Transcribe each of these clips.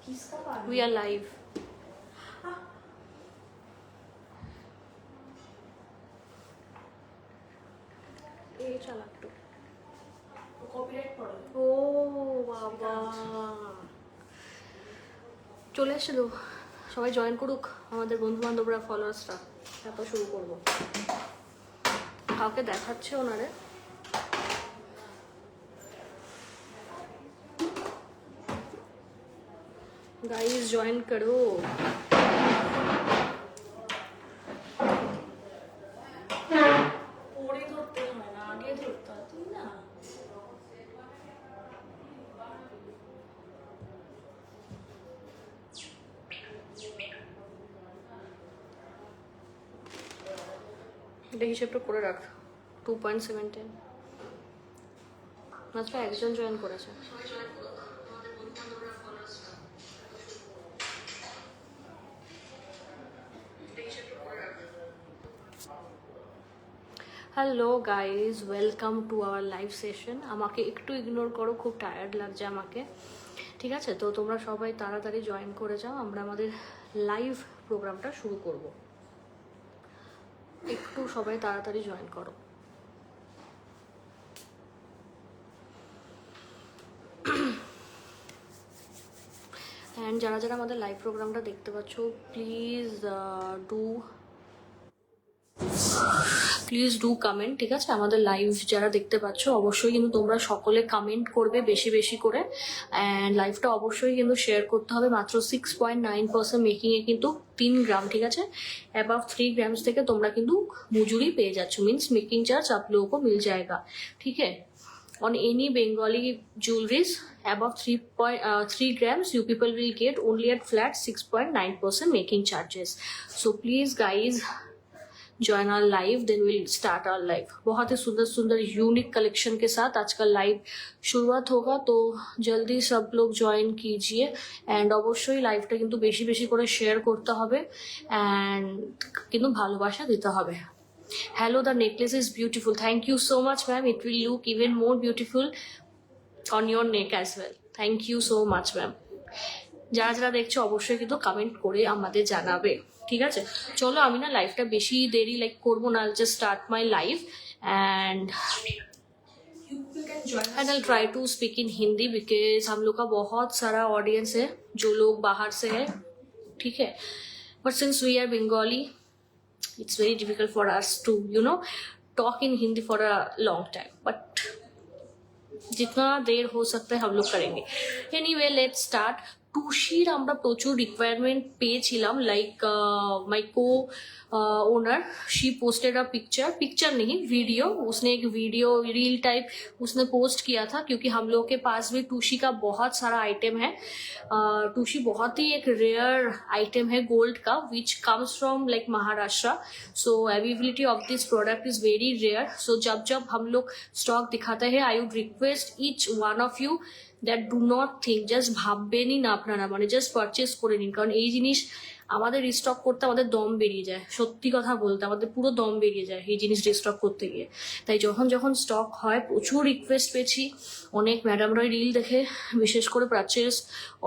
We are live. ও বাবা, চলে আসছে তো, সবাই জয়েন করুক আমাদের বন্ধু বান্ধবরা, ফলোয়ার্সরা, তারপর শুরু করবো। কাউকে দেখাচ্ছে ওনারে? गाइस ज्वाइन करो। পরে ধরতে হয় না, আগে ধরতে হয়, তুই না এটা হিসেবটা করে রাখ। 2.710 মাত্র একজন জয়েন করেছে। Hello guys, welcome to our live session. আমাকে একটু ইগনোর করো, খুব টায়ার্ড লাগছে আমাকে, ঠিক আছে? তো তোমরা সবাই তাড়াতাড়ি জয়েন করে যাও, আমরা আমাদের লাইভ প্রোগ্রামটা শুরু করব। একটু সবাই তাড়াতাড়ি জয়েন করো। অ্যান্ড যারা যারা আমাদের লাইভ প্রোগ্রামটা দেখতে পাচ্ছ, প্লিজ ডু কমেন্ট, ঠিক আছে? আমাদের লাইভ যারা দেখতে পাচ্ছ অবশ্যই কিন্তু তোমরা সকলে কমেন্ট করবে বেশি বেশি করে, অ্যান্ড লাইভটা অবশ্যই কিন্তু শেয়ার করতে হবে। মাত্র 6.9% মেকিংয়ে কিন্তু 3 গ্রাম, ঠিক আছে? অ্যাবাভ 3 গ্রামস থেকে তোমরা কিন্তু মজুরি পেয়ে যাচ্ছ, মিন্স মেকিং চার্জ आप लोगों को मिल जाएगा, ठीक है? On any Bengali jewelries above 3 grams, you people will get only at flat 6.9% making charges. So please guys, join our live, then we'll start our live. बहुत ही सुंदर सुंदर यूनिक कलेक्शन के साथ आज का लाइव शुरुआत होगा, तो जल्दी सब लोग ज्वाइन कीजिए। एंड অবশ্যই লাইভটা কিন্তু বেশি বেশি করে শেয়ার করতে হবে, এন্ড কিন্তু ভালোবাসা দিতে হবে। Hello, the necklace is beautiful. Thank you so much, ma'am. It will look even more beautiful on your neck as well. Thank you so much, ma'am. যারা যারা দেখছো অবশ্যই কিন্তু কমেন্ট করে আমাদের জানাবে, ঠিক আছে? চলো, আমি না লাইভটা বেশি দেরি করবো না, just start my live and I'll try to speak in Hindi because हम लोग का बहुत सारा ऑडियंस है जो लोग बाहर से है, ठीक है? But since we are Bengali, it's very difficult for us to talk in Hindi for a long time, but जितना देर हो सकता है हम लोग करेंगे। Anyway, let's start. টুসির আমরা প্রচুর রিকোয়ারমেন্ট পেয়েছিলাম, लाइक माई को owner, she posted a picture नहीं, वीडियो। उसने एक वीडियो रील टाइप उसने पोस्ट किया था, क्योंकि हम लोग के पास भी टूशी का बहुत सारा आइटम है। टूशी बहुत ही एक रेयर आइटम है गोल्ड का, which comes from like Maharashtra. So availability of this product is very rare. So जब जब हम लोग स्टॉक दिखाते हैं, I would request each one of you that do not think, just ভাববেনই না আপনারা, মানে জাস্ট পারচেস করে নিন। কারণ এই জিনিস আমাদের রিস্টক করতে আমাদের দম বেরিয়ে যায়, সত্যি কথা বলতে আমাদের পুরো দম বেরিয়ে যায় এই জিনিস রিস্টক করতে গিয়ে। তাই যখন যখন স্টক হয়, প্রচুর রিকোয়েস্ট পেয়েছি, অনেক ম্যাডামরাই রিল দেখে বিশেষ করে পারচেস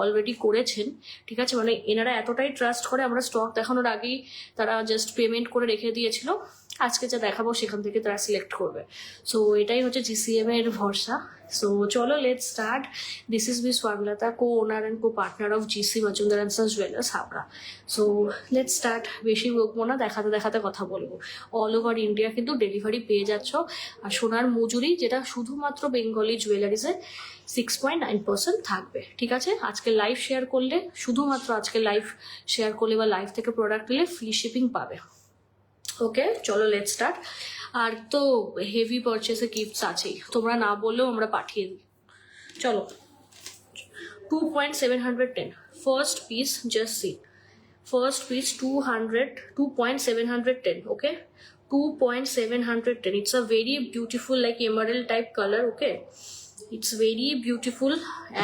অলরেডি করেছেন, ঠিক আছে? মানে এনারা এতটাই ট্রাস্ট করে, আমরা স্টক দেখানোর আগেই তারা জাস্ট পেমেন্ট করে রেখে দিয়েছিল, আজকে যা দেখাবো সেখান থেকে তারা সিলেক্ট করবে। সো এটাই হচ্ছে জিসিএম এর ভরসা। সো চলো, let's start. This is miss Swarnalata, co owner and co partner of GC Majumdar and sons jewellers, Howrah. So let's start. বেশি বলবো না, দেখাতে দেখাতে কথা বলবো। অল ওভার ইন্ডিয়া কিন্তু ডেলিভারি পেয়ে যাচ্ছ। আর সোনার মজুরি যেটা শুধুমাত্র বেঙ্গলি জুয়েলারিজে 6.9% থাকবে, ঠিক আছে? আজকে লাইভ শেয়ার করলে, শুধুমাত্র আজকে লাইভ শেয়ার করলে বা লাইভ থেকে প্রোডাক্ট নিলে ফ্রি শিপিং পাবে। ওকে, চলো লেটস স্টার্ট। আর তো হেভি পারচেসে গিফটস আছেই, তোমরা না বললেও আমরা পাঠিয়ে দিই। চলো, 2.710 first piece, just see. First piece 2.710, okay? 2.710. It's a very beautiful like emerald type color, okay? It's very beautiful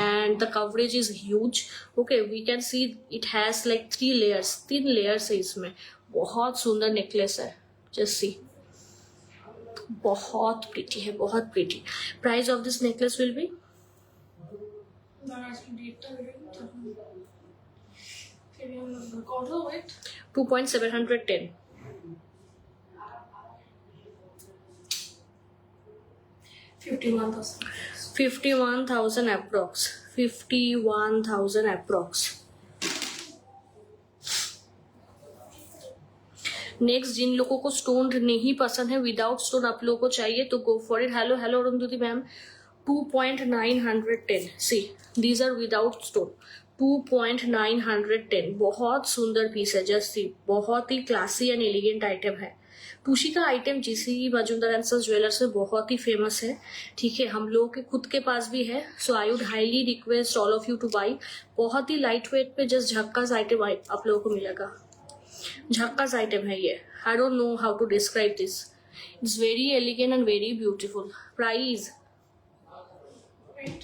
and the coverage is huge, okay? We can see it has like 3 layers, 3 layers है इसमें। बहुत सुंदर necklace है, just see, बहुत pretty है, बहुत pretty. Price of this necklace will be কত wait? 2.710. 51,000. 51,000 approx. 51,000 approx. Next, जिन लोगों को स्टोन नहीं पसंद है, विदाउट स्टोन आप लोगों को चाहिए तो go for it. Hello hello Arundhati ma'am. 2.910. See these are without stone. 2.910. बहुत सुंदर पीस है. जस्ट सी, बहुत ही क्लासी एंड एलिगेंट आइटम है. टूशी का item GC Majumdar and sons jewellers में बहुत ही फेमस है. ठीक है, हम लोगों के खुद के पास भी है. So I would highly request all of you to buy. बहुत ही लाइट वेट पे जस्ट झक्कास आइटम आप लोगों को मिलेगा. झक्कास आइटम है ये. I don't know how to describe this. It's very elegant and very beautiful. Price Wait.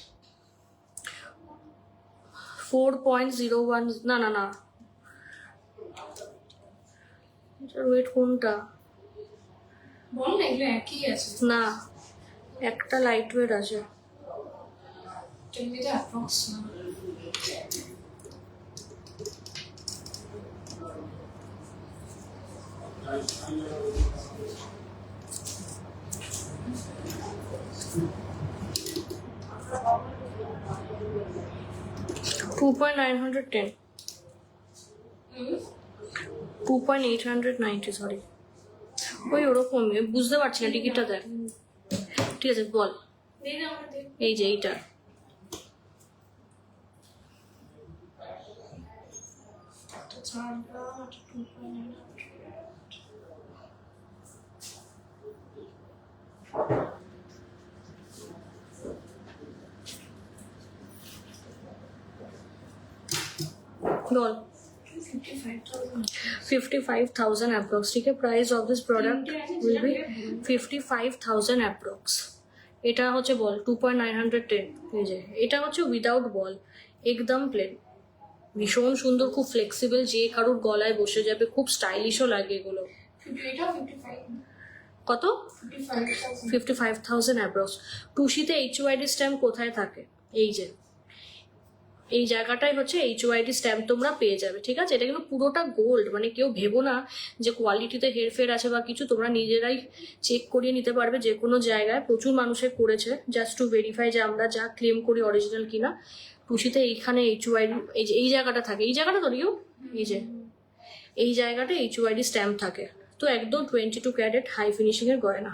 4.01. না না না, ওয়েট কোনটা? বল না, এগুলো একই আছে। না, একটা লাইট ওয়েট আছে. এটা অ্যাপ্রক্স না। Two point 910. 2.890. সরি, ওই ওরকমই. বুঝতে পারছি না, টিকিটটা দেখ. ঠিক আছে বল. এই যে এইটা. বল. 55,000 approx. ठीक है, price of this product will be 55,000 approx. এটা হচ্ছে বল 2.910. এই যে এটা হচ্ছে উইদাউট বল, একদম প্লেন. ভীষণ সুন্দর, খুব ফ্লেক্সিবল, যে কারোর গলায় বসে যাবে, খুব স্টাইলিশও লাগে এগুলো. কত? 55,000 approx. টুসিতে HYD স্ট্যাম্প কোথায় থাকে? এই যে এই জায়গাটাই হচ্ছে HYD স্ট্যাম্প তোমরা পেয়ে যাবে. ঠিক আছে, এটা কিন্তু পুরোটা গোল্ড. মানে কেউ ভেবো না যে কোয়ালিটিতে হেরফের আছে বা কিছু. তোমরা নিজেরাই চেক করিয়ে নিতে পারবে যে কোনো জায়গায়. প্রচুর মানুষের করেছে জাস্ট টু ভেরিফাই যে আমরা যা ক্লেম করি অরিজিনাল কিনা. টুসিতে এইখানে HYD, এই যে এই জায়গাটা থাকে, এই জায়গাটা তো নিও, এই যে এই জায়গাটা HYD স্ট্যাম্প থাকে. তো একদম 22 ক্যারেট হাই ফিনিশিং এর গয়না.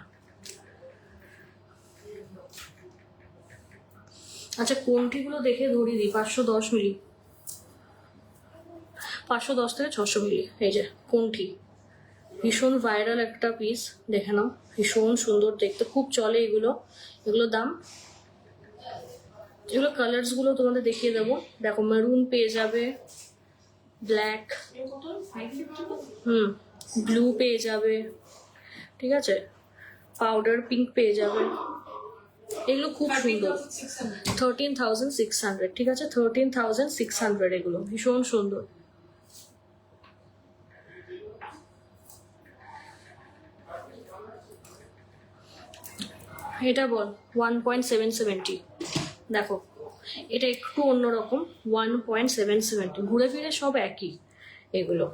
আচ্ছা, কোনটিগুলো দেখে ধরিয়ে দিই. 510 মিলি, 510 থেকে 600 মিলি. এই যে কোনটি, ভীষণ ভাইরাল একটা পিস. দেখে নাও, ভীষণ সুন্দর দেখতে, খুব চলে এগুলো. এগুলো দাম, এগুলো কালার্স গুলো তোমাদের দেখিয়ে দেবো. দেখো, মেরুন পেয়ে যাবে, ব্ল্যাক, ব্লু পেয়ে যাবে, ঠিক আছে, পাউডার পিঙ্ক পেয়ে যাবে. এগুলো খুব সুন্দর. 13,600. ঠিক আছে, 13,600. এগুলো ভীষণ সুন্দর. এটা বল 1.770. দেখো, এটা একটু অন্যরকম. 1.770. ঘুরে ফিরে সব একই, এগুলো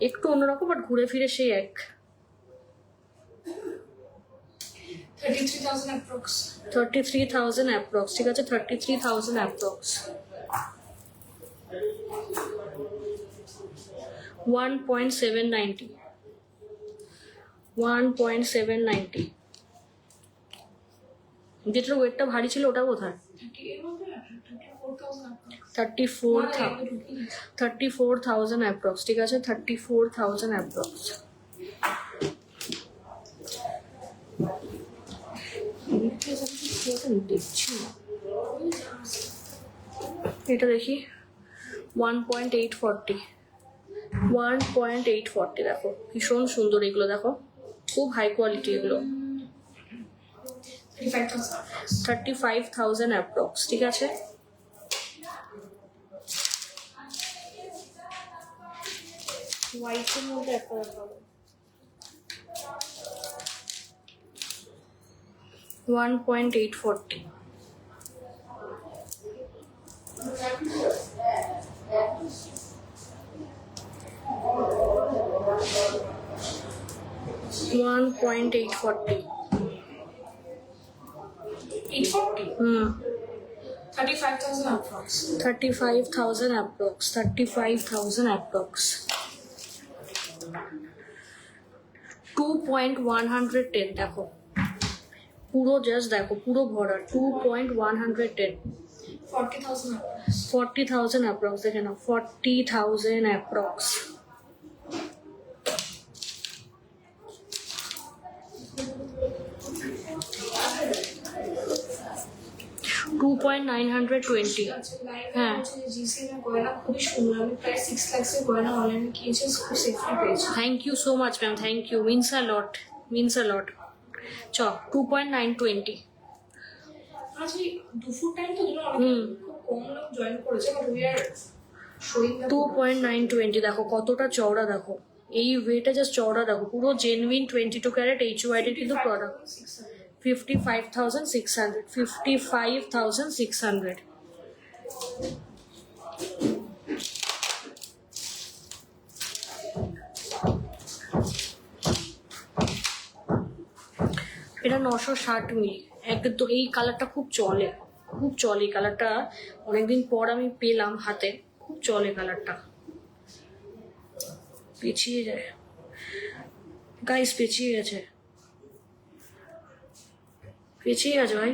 একটু অন্যরকম বাট ঘুরে ফিরে সেই এক. 33,000 approx. 33,000 approx. ঠিক আছে, 33,000 approx. 1.790. 1.790. যেটার ওয়েটটা ভারী ছিল ওটা কোথায়? 34,000 approx. ঠিক আছে, 34,000 approx. দেখছি না, এটা দেখি. 1.840. 1.840. দেখো, ভীষণ সুন্দর এগুলো. দেখো, খুব হাই কোয়ালিটি এগুলো. 35,000 approx. ঠিক আছে, হোয়াইটের মধ্যে একটা দেখাবো. 1.840. 2.840. 840. 35,000 approx. 35,000 approx. 35,000 approx. 2.110 দেখো পুরো জাস্ট দেখো পুরো ভরা 2.110 40,000 approx. 40,000 approx দেখে নাও 40,000 approx. টু পয়েন্ট 920 আচ্ছা, লাইভে হ্যাঁ। হচ্ছে জিসিএম এর গয়না খুবই সুন্দর। আমি প্রায় 6 lakhs এর গয়না অনলাইনে কিনেছি, খুব সেফলি পেয়েছি। Thank you so much ma'am thank you means a lot চ 2.920 আজ এই দুপুর টাইম তো ধরো অনেক খুব কম লোক জয়েন করেছে, but we are showing the 2.920 দেখো কতটা চওড়া দেখো এই ওয়েটা জাস্ট চওড়া দেখো পুরো জেনুইন 22 ক্যারেট HYD কিন্তু প্রোডাক্ট 55,600 55,600 এটা 960 মিলি একদম এই কালারটা খুব চলে এই কালারটা অনেকদিন পর আমি পেলাম হাতে খুব চলে কালারটা পেঁচিয়ে যায় গাইস পেঁচিয়ে গেছে ভাই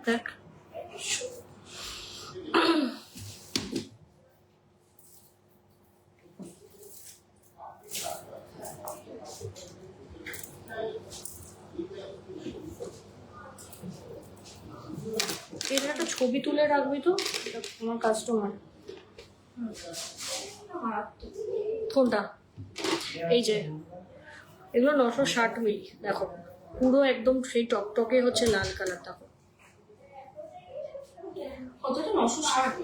দেখ এর একটা ছবি তুলে রাখবি তো এটা আমার কাস্টমার কোনটা এই যে এগুলো 960 মিলি দেখো পুরো একদম সেই টকটকে হচ্ছে লাল কালার দেখো কতটা 960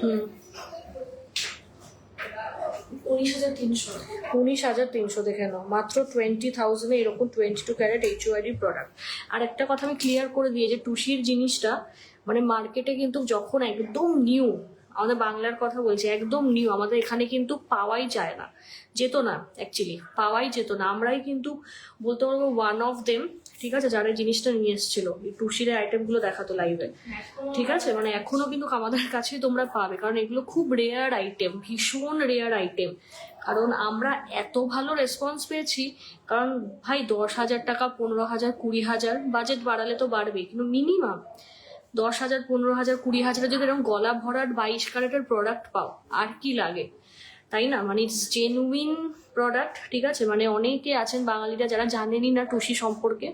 19,300 19,300 দেখে নাও মাত্র 20,000 এ এরকম 22 ক্যারেট HYD প্রোডাক্ট আর একটা কথা আমি ক্লিয়ার করে দিই যে টুসির জিনিসটা মানে মার্কেটে কিন্তু যখন একদম নিউ আমাদের বাংলার কথা বলছি একদম নিউ আমাদের এখানে কিন্তু পাওয়াই যায় না যেত না অ্যাকচুয়ালি পাওয়াই যেত না আমরাই কিন্তু বলতে পারবো ওয়ান অফ দেম ঠিক আছে যারা এই জিনিসটা নিয়ে এসেছিল এই টুসির আইটেমগুলো দেখাতো লাইভে ঠিক আছে মানে এখনো কিন্তু আমাদের কাছেই তোমরা পাবে কারণ এগুলো খুব রেয়ার আইটেম ভীষণ রেয়ার আইটেম কারণ আমরা এত ভালো রেসপন্স পেয়েছি কারণ ভাই 10,000 টাকা 15,000 20,000 বাজেট বাড়ালে তো বাড়বেই কিন্তু মিনিমাম 10,000 15,000 20,000 যদি এরকম গলা ভরাট 22 ক্যারেটের প্রোডাক্ট পাও আর কি লাগে তাই না মানে ইটস জেনুইন প্রোডাক্ট ঠিক আছে মানে অনেকে আছেন বাঙালিরা যারা জানেনই না টুসি সম্পর্কে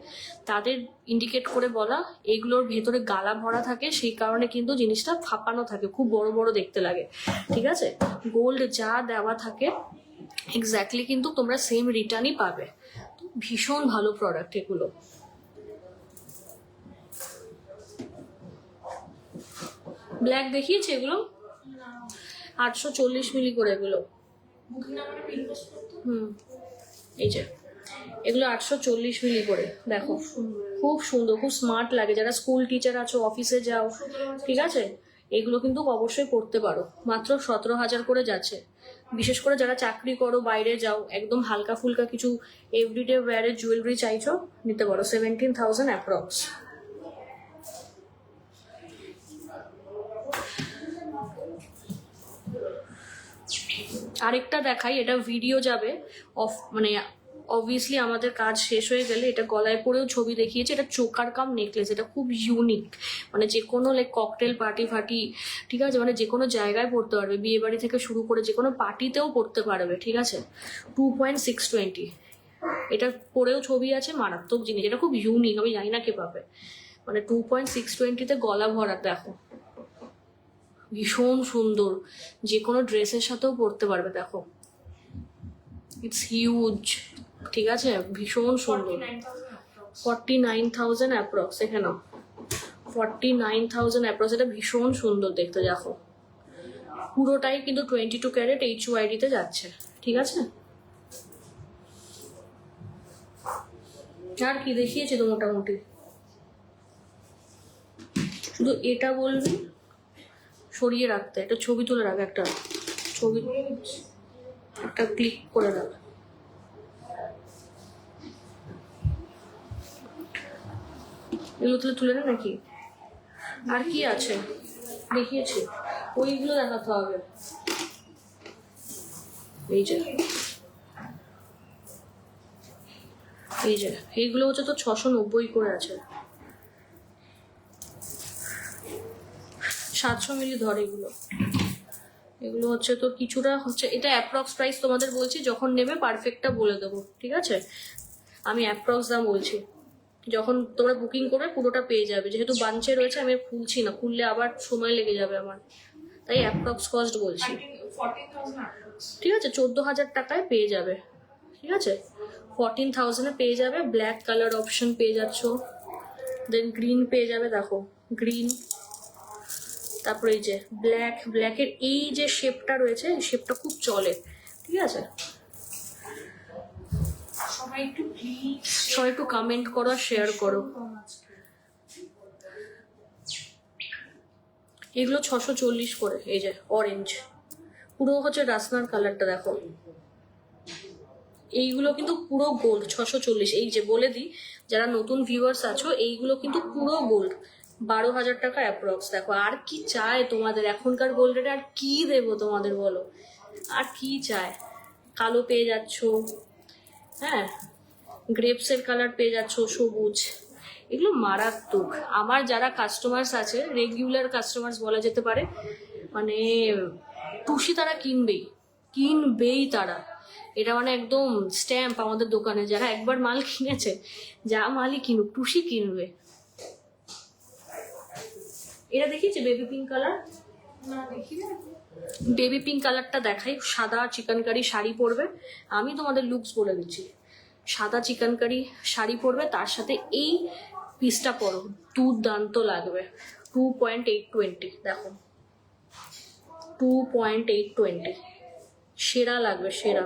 তাদের ইন্ডিকেট করে বলা এগুলোর ভেতরে গালা ভরা থাকে সেই কারণে কিন্তু জিনিসটা ফাঁপানো থাকে খুব বড় বড় দেখতে লাগে ঠিক আছে গোল্ড যা দেওয়া থাকে এক্স্যাক্টলি কিন্তু তোমরা সেম রিটার্নই পাবে তো ভীষণ ভালো প্রোডাক্ট এগুলো ব্ল্যাক দেখিয়েছে এগুলো 840 মিলি করে এগুলো বুকিং নাম্বারটা ইনভেস্ট করতে এই যে এগুলো 840 মিলি করে দেখো খুব সুন্দর খুব স্মার্ট লাগে যারা স্কুল টিচার আছো অফিসে যাও ঠিক আছে এগুলো কিন্তু অবশ্যই করতে পারো মাত্র 17,000 করে যাচ্ছে বিশেষ করে যারা চাকরি করো বাইরে যাও একদম হালকা ফুলকা কিছু এভরিডে ওয়্যারের জুয়েলারি চাইছো নিতে পারো 17,000 অ্যাপ্রক্স আরেকটা দেখাই এটা ভিডিও যাবে অফ মানে অবভিয়াসলি আমাদের কাজ শেষ হয়ে গেলে এটা গলায় পরেও ছবি দেখিয়েছে এটা চোকার কাম নেকলেস এটা খুব ইউনিক মানে যে কোনো লাইক ককটেল পার্টি ফাটি ঠিক আছে মানে যে কোনো জায়গায় পড়তে পারবে বিয়ে বাড়ি থেকে শুরু করে যে কোনো পার্টিতেও পড়তে পারবে ঠিক আছে 2.620 এটা পরেও ছবি আছে মারাত্মক জিনিস এটা খুব ইউনিক আমি জানি না কে পাবে মানে 2.620 গলা ভরা দেখো ভীষণ সুন্দর যে কোনো ড্রেসের সাথেও পরতে পারবে দেখো ইটস হিউজ ঠিক আছে ভীষণ সুন্দর 49,000 অ্যাপ্রক্স এখানে 49,000 অ্যাপ্রক্স এটা ভীষণ সুন্দর দেখতে দেখো পুরোটাই কিন্তু 22 ক্যারেট HYD তে যাচ্ছে ঠিক আছে আর কি দেখিয়েছি তো মোটামুটি শুধু এটা বলবি সরিয়ে রাখতে একটা ছবি তুলে রাখ একটা ছবি একটা ক্লিক করে দাও। এগুলো তুলে না নাকি? আর কি আছে দেখিয়েছি, ওইগুলো দেখাতে হবে। এই যে এইগুলো হচ্ছে তো 690 করে আছে, 700 মিলি ধরে এগুলো। এগুলো হচ্ছে তো কিছুটা হচ্ছে, এটা অ্যাপ্রক্স প্রাইস তোমাদের বলছি, যখন নেবে পারফেক্টটা বলে দেবো, ঠিক আছে? আমি অ্যাপ্রক্স দাম বলছি, যখন তোমরা বুকিং করবে পুরোটা পেয়ে যাবে। যেহেতু বাঞ্চে রয়েছে আমি খুলছি না, খুললে আবার সময় লেগে যাবে আমার, তাই অ্যাপ্রক্স কস্ট বলছি। 14,000 ঠিক আছে, 14,000 টাকায় পেয়ে যাবে, ঠিক আছে? 14,000-এ পেয়ে যাবে। ব্ল্যাক কালার অপশন পেয়ে যাচ্ছ, দেন গ্রিন পেয়ে যাবে, দেখো গ্রিন। তারপরে এই যে ব্ল্যাকের এই যে শেপটা রয়েছে, এই শেপটা খুব চলে, ঠিক আছে? সবাই একটু প্লিজ সবাই একটু কমেন্ট করো, শেয়ার করো। এগুলো 640 করে। এই যে অরেঞ্জ, পুরো হচ্ছে রাসনার কালারটা, দেখো এইগুলো কিন্তু পুরো গোল্ড, 640। এই যে বলে দিই যারা নতুন ভিউয়ার্স আছো, এইগুলো কিন্তু পুরো গোল্ড, 12,000 টাকা অ্যাপ্রক্স। দেখো আর কি চায় তোমাদের, এখনকার গোল্ড রেটে আর কি দেবো তোমাদের বলো, আর কি চায়? কালো পেয়ে যাচ্ছ, হ্যাঁ, গ্রেপসের কালার পেয়ে যাচ্ছ, সবুজ, এগুলো মারাত্মক। আমার যারা কাস্টমার্স আছে, রেগুলার কাস্টমার্স বলা যেতে পারে, মানে টুসি তারা কিনবেই তারা। এটা মানে একদম স্ট্যাম্প আমাদের দোকানে, যারা একবার মাল কিনেছে, যা মালই কিনুক টুসি কিনবে। এটা দেখিয়েছে বেবি পিঙ্ক কালার, না দেখি না। বেবি পিঙ্ক কালারটা দেখাই। সাদা চিকেনকারি শাড়ি পরবে, আমি তোমাদের লুকস বলে দিচ্ছি। সাদা চিকেনকারি শাড়ি পরবে, তার সাথে এই পিসটা পরো, দুর্দান্ত লাগবে। 2.820, দেখো 2.820, সেরা লাগবে, সেরা।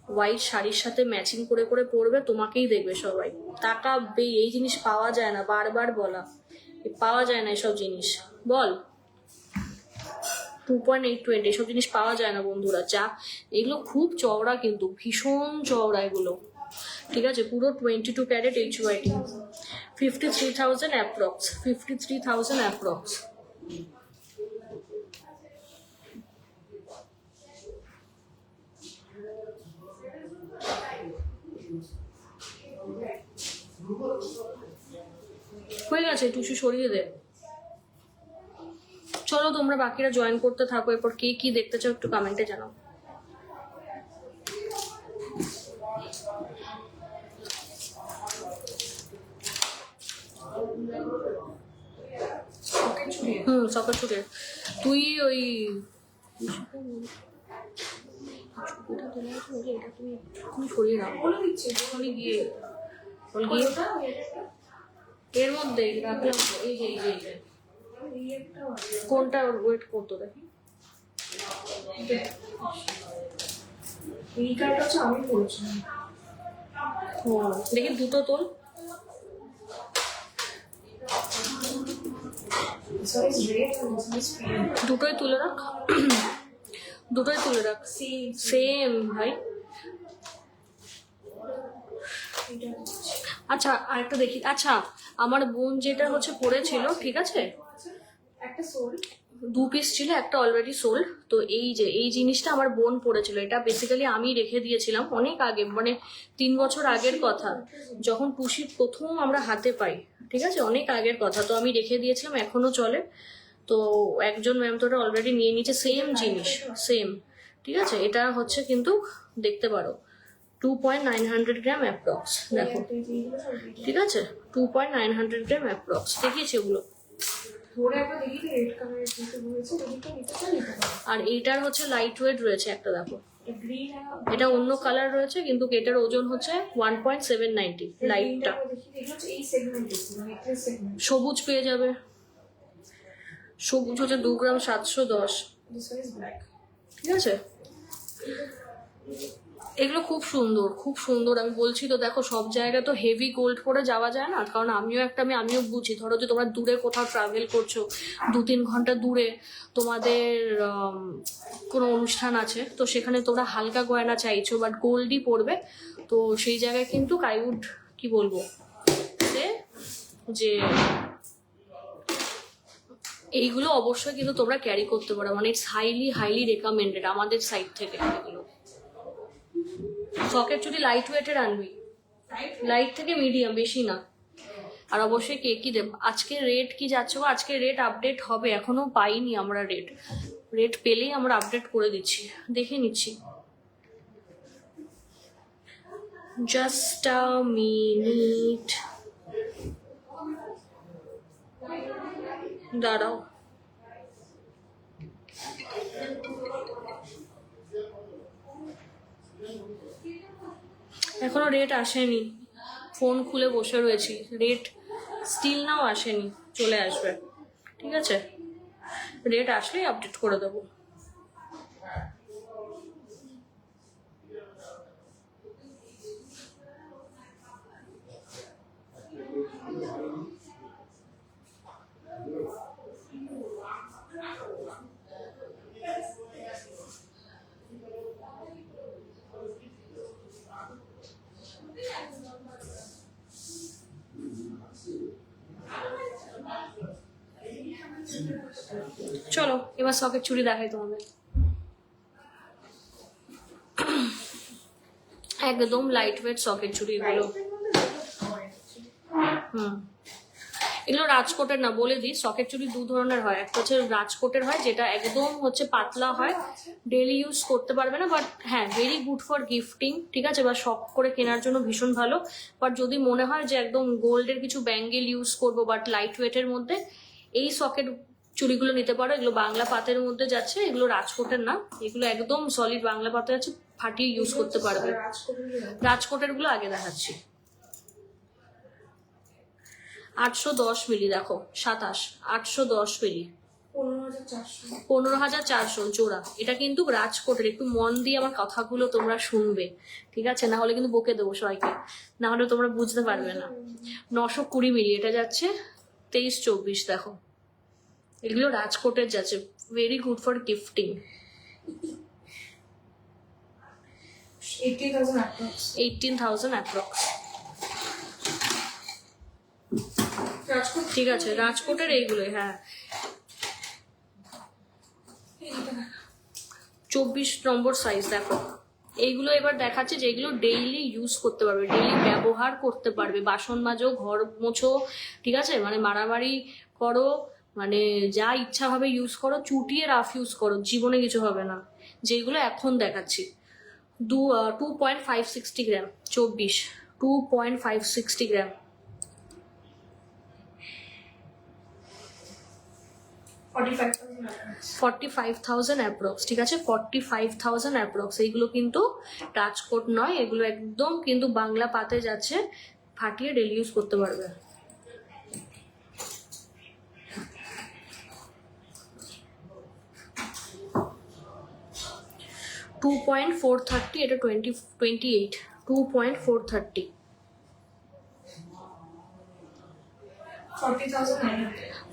হোয়াইট শাড়ির সাথে ম্যাচিং করে করে পরবে, তোমাকেই দেখবে সবাই, তাকাবে। এই জিনিস পাওয়া যায় না, বারবার বলা, পাওয়া যায় না এসব জিনিস, বল। 2.820 এসব জিনিস পাওয়া যায় না বন্ধুরা। যা এগুলো খুব চওড়া, কিন্তু ভীষণ চওড়া এগুলো, ঠিক আছে? পুরো 22 ক্যারেট HYT, 53,000 অ্যাপ্রক্স, 53,000 অ্যাপ্রক্স। হয়ে গেছে, টুসু সরিয়ে দে। চলো তোমরা বাকিরা জয়েন করতে থাকো, এরপর কে কি দেখতে চাও একটু কমেন্টে জানাও। সকাল ছুটে তুই ওই ছবিটা তুলে আছে, এটা তুমি এক্ষুনি সরিয়ে নাও, বলে দিচ্ছি এক্ষুনি গিয়ে গিয়ে এর মধ্যে রাখলাম তো, এই যে কোনটা ওয়েট করতো দেখি। এই কার্ডটা হচ্ছে আমি পড়েছিলাম। দেখি দুটো তোল, This is red and this is pink. দুটোই তুলে রাখ, দুটোই তুলে রাখ, সেম ভাই। আচ্ছা আরেকটা দেখি। আচ্ছা আমার বোন যেটা হচ্ছে পড়েছিল, ঠিক আছে, একটা সোল, 2 পিস ছিল, একটা অলরেডি সোল্ড। তো এই যে এই জিনিসটা আমার বোন পড়েছিল, এটা বেসিক্যালি আমি রেখে দিয়েছিলাম অনেক আগে, মানে 3 বছর আগের কথা, যখন টুসি প্রথম আমরা হাতে পাই, ঠিক আছে, অনেক আগের কথা। তো আমি রেখে দিয়েছিলাম, এখনো চলে। তো একজন ম্যাম তো ওটা অলরেডি নিয়ে নিয়েছে, সেম জিনিস, সেম, ঠিক আছে। এটা হচ্ছে কিন্তু দেখতে পারো 2.900 গ্রাম অ্যাপ্রক্স, দেখো, ঠিক আছে, 2.900 গ্রাম অ্যাপ্রক্স দেখিয়েছি ওগুলো। ধরে একটা দেখি রেড কালারের দিতে বলেছে, যদি কেউ নিতে চায় নিতে পারে। আর এইটার হচ্ছে লাইট ওয়েট রয়েছে একটা, দেখো গ্রিন এটা অন্য কালার রয়েছে, কিন্তু এটার ওজন হচ্ছে 1.790, লাইটটা। দেখি, এগুলো হচ্ছে এই সেগমেন্টে, মানে এই সেগমেন্ট। সবুজ পেয়ে যাবে, সবুজ হচ্ছে 2 গ্রাম 710, দিস ওয়ান ইজ ব্ল্যাক। ঠিক আছে। এগুলো খুব সুন্দর, খুব সুন্দর। আমি বলছি তো, দেখো সব জায়গায় তো হেভি গোল্ড করে যাওয়া যায় না, কারণ আমিও বুঝি, ধরো যে তোমরা দূরে কোথাও ট্রাভেল করছো, 2-3 ঘন্টা দূরে তোমাদের কোনো অনুষ্ঠান আছে, তো সেখানে তোমরা হালকা গয়না চাইছো বাট গোল্ডই পড়বে, তো সেই জায়গায় কিন্তু আই উড কি বলবো যে এইগুলো অবশ্যই কিন্তু তোমরা ক্যারি করতে পারো, মানে ইটস হাইলি রেকমেন্ডেড আমাদের সাইড থেকে। এগুলো সকেট চুড়ি লাইট ওয়েটের আনবি, লাইট থেকে মিডিয়াম, বেশি না। আর অবশ্যই কে কি দেব, আজকে রেট কি যাচ্ছে, আজকে রেট আপডেট হবে, এখনো পাইনি আমরা রেট পেলেই আমরা আপডেট করে দিচ্ছি, দেখে নিচ্ছি। জাস্ট আ মিনিট, দাঁড়াও। এখনো রেট আসেনি, ফোন খুলে বসে রয়েছি, রেট স্টিল নাও আসেনি, চলে আসবে, ঠিক আছে? রেট আসলেই আপডেট করে দেবো। চলো এবার সকেট চুড়ি দেখাই তোমাদের। একদম লাইট ওয়েট সকেট চুড়ি এগুলো। এগুলো রাজকোটের না, বলে দিই, সকেট চুড়ি 2 ধরনের হয়, একটা হচ্ছে রাজকোটের হয়, যেটা একদম হচ্ছে পাতলা হয়, ডেলি ইউজ করতে পারবে না, বাট হ্যাঁ ভেরি গুড ফর গিফটিং, ঠিক আছে, বা শখ করে কেনার জন্য ভীষণ ভালো। বাট যদি মনে হয় যে একদম গোল্ডের কিছু ব্যাঙ্গেল ইউজ করবো বাট লাইট ওয়েটের মধ্যে, এই সকেট চুড়িগুলো নিতে পারো। এগুলো বাংলা পাতের মধ্যে যাচ্ছে, এগুলো রাজকোটের না, এগুলো একদম সলিড বাংলা পাতে আছে, ফাটিয়ে ইউজ করতে পারবে। রাজকোটের গুলো আগে দেখাচ্ছি। 810 মিলি, দেখো 27, 810 মিলি, 15,400 জোড়া। এটা কিন্তু রাজকোটের, একটু মন দিয়ে আমার কথাগুলো তোমরা শুনবে, ঠিক আছে, না হলে কিন্তু বকে দেবো সবাইকে, না হলে তোমরা বুঝতে পারবে না। 920 মিলি, এটা যাচ্ছে 23-24, দেখো এগুলো রাজকোটের যাচ্ছে, very good for gifting. 18,000 approx, ঠিক আছে, রাজকোটের এইগুলোই। হ্যাঁ 24 নম্বর সাইজ, দেখো এইগুলো এবার দেখাচ্ছে যেগুলো ডেইলি ইউজ করতে পারবে, ডেইলি ব্যবহার করতে পারবে, বাসন মাজো, ঘর মোছো, ঠিক আছে, মানে মারামারি করো, মানে যা ইচ্ছা ভাবে ইউজ করো, চুটিয়ে রাফ ইউজ করো, জীবনে কিছু হবে না। যেগুলো এখন দেখাচ্ছি 2.560 গ্রাম, 24, 2.560 গ্রাম, 45,000 অ্যাপ্রক্স, ঠিক আছে, 45,000 অ্যাপ্রক্স। এইগুলো কিন্তু রাজকোট নয়, এগুলো একদম কিন্তু বাংলা পাতে যাচ্ছে, ফাটিয়ে ডেলি ইউজ করতে পারবে। $2.430, এটা 28, 2.430,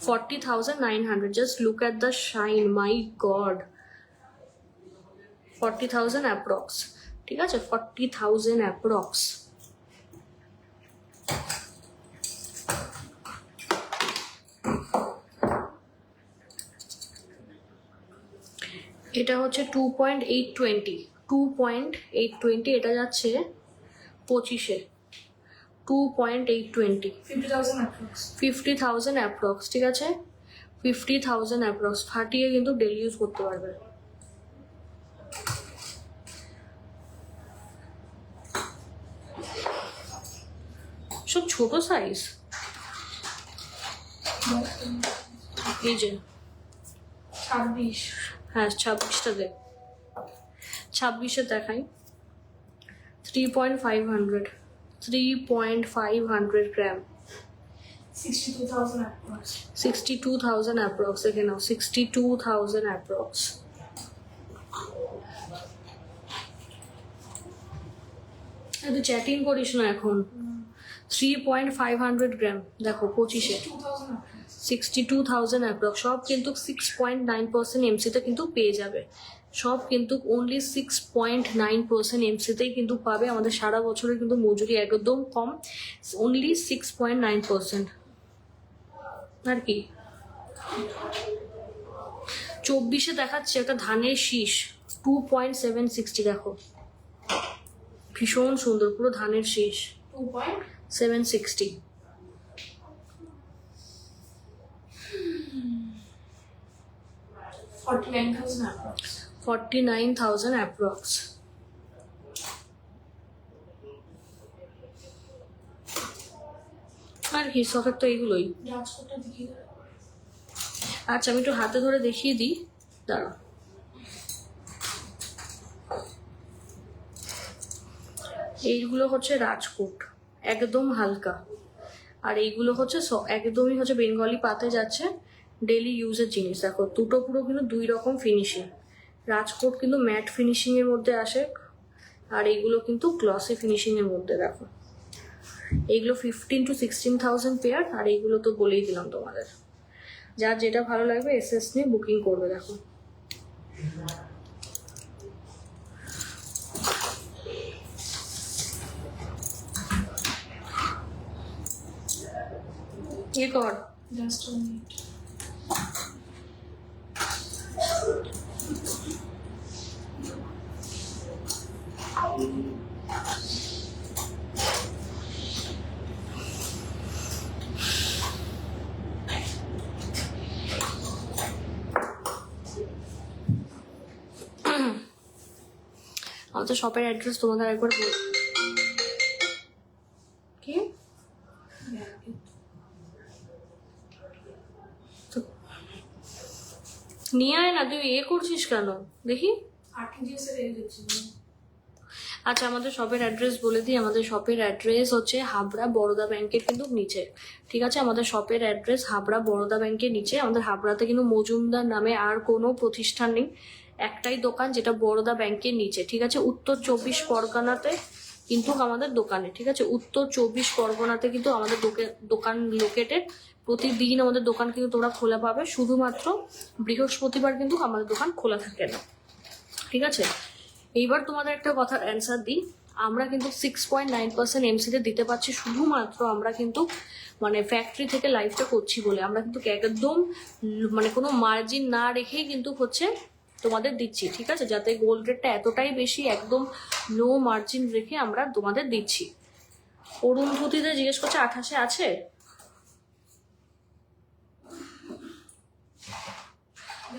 40,900. Just look at the shine, my god. 40,000 approx, ঠিক আছে, 40,000 approx। এটা হচ্ছে 2.820, 2.820, এটা যাচ্ছে 25-এ, 2.820, 50,000 অ্যাপ্রক্স, ঠিক আছে, 50,000 অ্যাপ্রক্স, ফাটিয়ে কিন্তু ডেলি ইউজ করতে পারবে। সব ছোট সাইজ, এই যে 26, হ্যাঁ 26টা দেখ, 26-এ দেখাই, 3.500, 3.500 গ্রাম, 62,000 approx, 62,000 অ্যাপ্রক্স, দেখে নাও 62,000 অ্যাপ্রক্স। তুই চ্যাটিং করিস না এখন। 3.500 গ্রাম দেখো 25-এ 62,000 অ্যাপ্রক্স, সব কিন্তু 6.9% এমসিতে কিন্তু পেয়ে যাবে, সব কিন্তু অনলি 6.9% এমসিতেই কিন্তু পাবে। আমাদের সারা বছরের কিন্তু মজুরি একদম কম, অনলি 6.9%। আর কি 24-এ দেখাচ্ছে একটা ধানের শীষ 2.760, দেখো ভীষণ সুন্দর, পুরো ধানের শীষ 760। 49,000 অ্যাপ্রক্স। আর কি শখের তো এইগুলোই। আচ্ছা আমি একটু হাতে ধরে দেখিয়ে দিই, দাঁড়া। এইগুলো হচ্ছে রাজকোট, একদম হালকা। আর এইগুলো হচ্ছে একদমই হচ্ছে বেঙ্গলি পাতে যাচ্ছে, ডেলি ইউজের জিনিস। দেখো দুটো পুরো কিন্তু দুই রকম ফিনিশিং। রাজকোট কিন্তু ম্যাট ফিনিশিং এর মধ্যে আসে, আর এইগুলো কিন্তু গ্লসি ফিনিশিং এর মধ্যে। দেখো এইগুলো 15 to 16,000 পেয়ার, আর এইগুলো তো বলেই দিলাম তোমাদের। যার যেটা ভালো লাগবে এসএস নিয়ে বুকিং করবে। দেখো ये कौन Just a minute. আমাদের শপের অ্যাড্রেস তোমাদের একবার বল। কি নিয়ে আয় না, তুই করছিস কেন দেখি। আচ্ছা আমাদের শপের অ্যাড্রেস বলে দিই। আমাদের শপের অ্যাড্রেস হচ্ছে হাবড়া বরোদা ব্যাংকের কিন্তু নিচে, ঠিক আছে। আমাদের শপের অ্যাড্রেস হাবড়া বরোদা ব্যাংকের নিচে। আমাদের হাবড়াতে কিন্তু মজুমদার নামে আর কোনো প্রতিষ্ঠান নেই, একটাই দোকান যেটা বরোদা ব্যাংকের নিচে, ঠিক আছে। উত্তর 24 পরগনাতে কিন্তু আমাদের দোকানে, ঠিক আছে। উত্তর 24 পরগনাতে কিন্তু আমাদের দোকান লোকেটেড। প্রতিদিন আমাদের দোকান কিন্তু তোমরা খোলা পাবে, শুধুমাত্র বৃহস্পতিবার কিন্তু আমাদের দোকান খোলা থাকে না, ঠিক আছে। এইবার তোমাদের একটা কথার অ্যান্সার দিই। আমরা কিন্তু 6.9% এমসিতে দিতে পারছি, শুধুমাত্র আমরা কিন্তু মানে ফ্যাক্টরি থেকে লাইফটা করছি বলে। আমরা কিন্তু একদম মানে কোনো মার্জিন না রেখেই কিন্তু হচ্ছে তোমাদের দিচ্ছি, ঠিক আছে। যাতে গোল্ড রেটটা এতটাই বেশি, একদম লো মার্জিন রেখে আমরা তোমাদের দিচ্ছি। অরুন্ধতিতে জিজ্ঞেস করছে 28-এ আছে।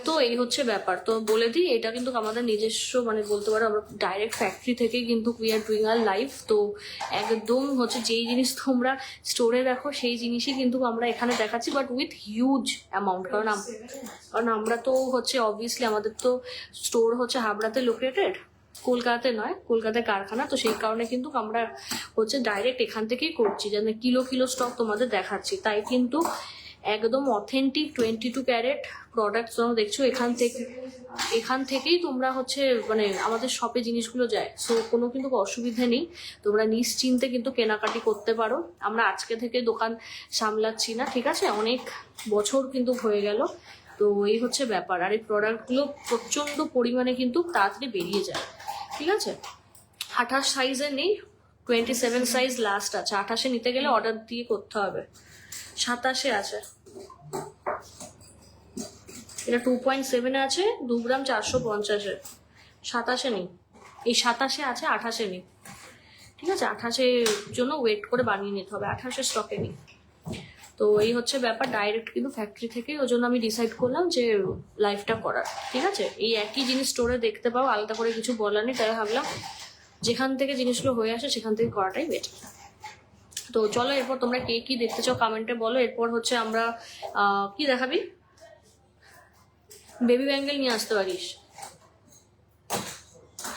তো এই হচ্ছে ব্যাপার। তো বলে দিই, এটা কিন্তু আমাদের নিজস্ব মানে বলতে পারো আমরা ডাইরেক্ট ফ্যাক্টরি থেকেই কিন্তু we are doing our live. তো একদম হচ্ছে যেই জিনিস তোমরা স্টোরে দেখো সেই জিনিসই কিন্তু আমরা এখানে দেখাচ্ছি, বাট উইথ হিউজ অ্যামাউন্ট। কারণ আমরা তো হচ্ছে অবভিয়াসলি আমাদের তো স্টোর হচ্ছে হাবড়াতে লোকেটেড, কলকাতাতে নয়, কলকাতায় কারখানা। তো সেই কারণে কিন্তু আমরা হচ্ছে ডাইরেক্ট এখান থেকেই করছি, যেন কিলো কিলো স্টক তোমাদের দেখাচ্ছি। তাই কিন্তু একদম অথেন্টিক 22 ক্যারেট প্রোডাক্ট তোমরা দেখছো এখান থেকেই তোমরা হচ্ছে মানে আমাদের শপে জিনিসগুলো যায়। সো কোনো কিন্তু অসুবিধা নেই, তোমরা নিশ্চিন্তে কিন্তু কেনাকাটি করতে পারো। আমরা আজকে থেকে দোকান সামলাচ্ছি না, ঠিক আছে, অনেক বছর কিন্তু হয়ে গেল। তো এই হচ্ছে ব্যাপার। আর এই প্রোডাক্টগুলো প্রচণ্ড পরিমাণে কিন্তু তাড়াতাড়ি বেরিয়ে যায়, ঠিক আছে। 28 সাইজে নেই, 27 সাইজ লাস্ট আছে। 28-এ নিতে গেলে অর্ডার দিয়ে করতে হবে। 27-এ আছে, এটা 2.7 আছে, 2 গ্রাম 450-এ। 27-এ নেই, এই 27-এ আছে, 28-এ নেই, ঠিক আছে। 28-এর জন্য ওয়েট করে বানিয়ে নিতে হবে, 28-এর স্টকে নেই। তো এই হচ্ছে ব্যাপার, ডাইরেক্ট কিন্তু ফ্যাক্টরি থেকেই। ওই জন্য আমি ডিসাইড করলাম যে লাইফটা করার, ঠিক আছে। এই একই জিনিস স্টোরে দেখতে পাও, আলাদা করে কিছু বলার নেই। তাই ভাবলাম যেখান থেকে জিনিসগুলো হয়ে আসে সেখান থেকে করাটাই বেটার। তো চলো এরপর তোমরা কে কি দেখতে চাও কমেন্টে বলো। এরপর হচ্ছে আমরা কি দেখাবি, বেবি ব্যাঙ্গেল নিয়ে আসতে পারিস।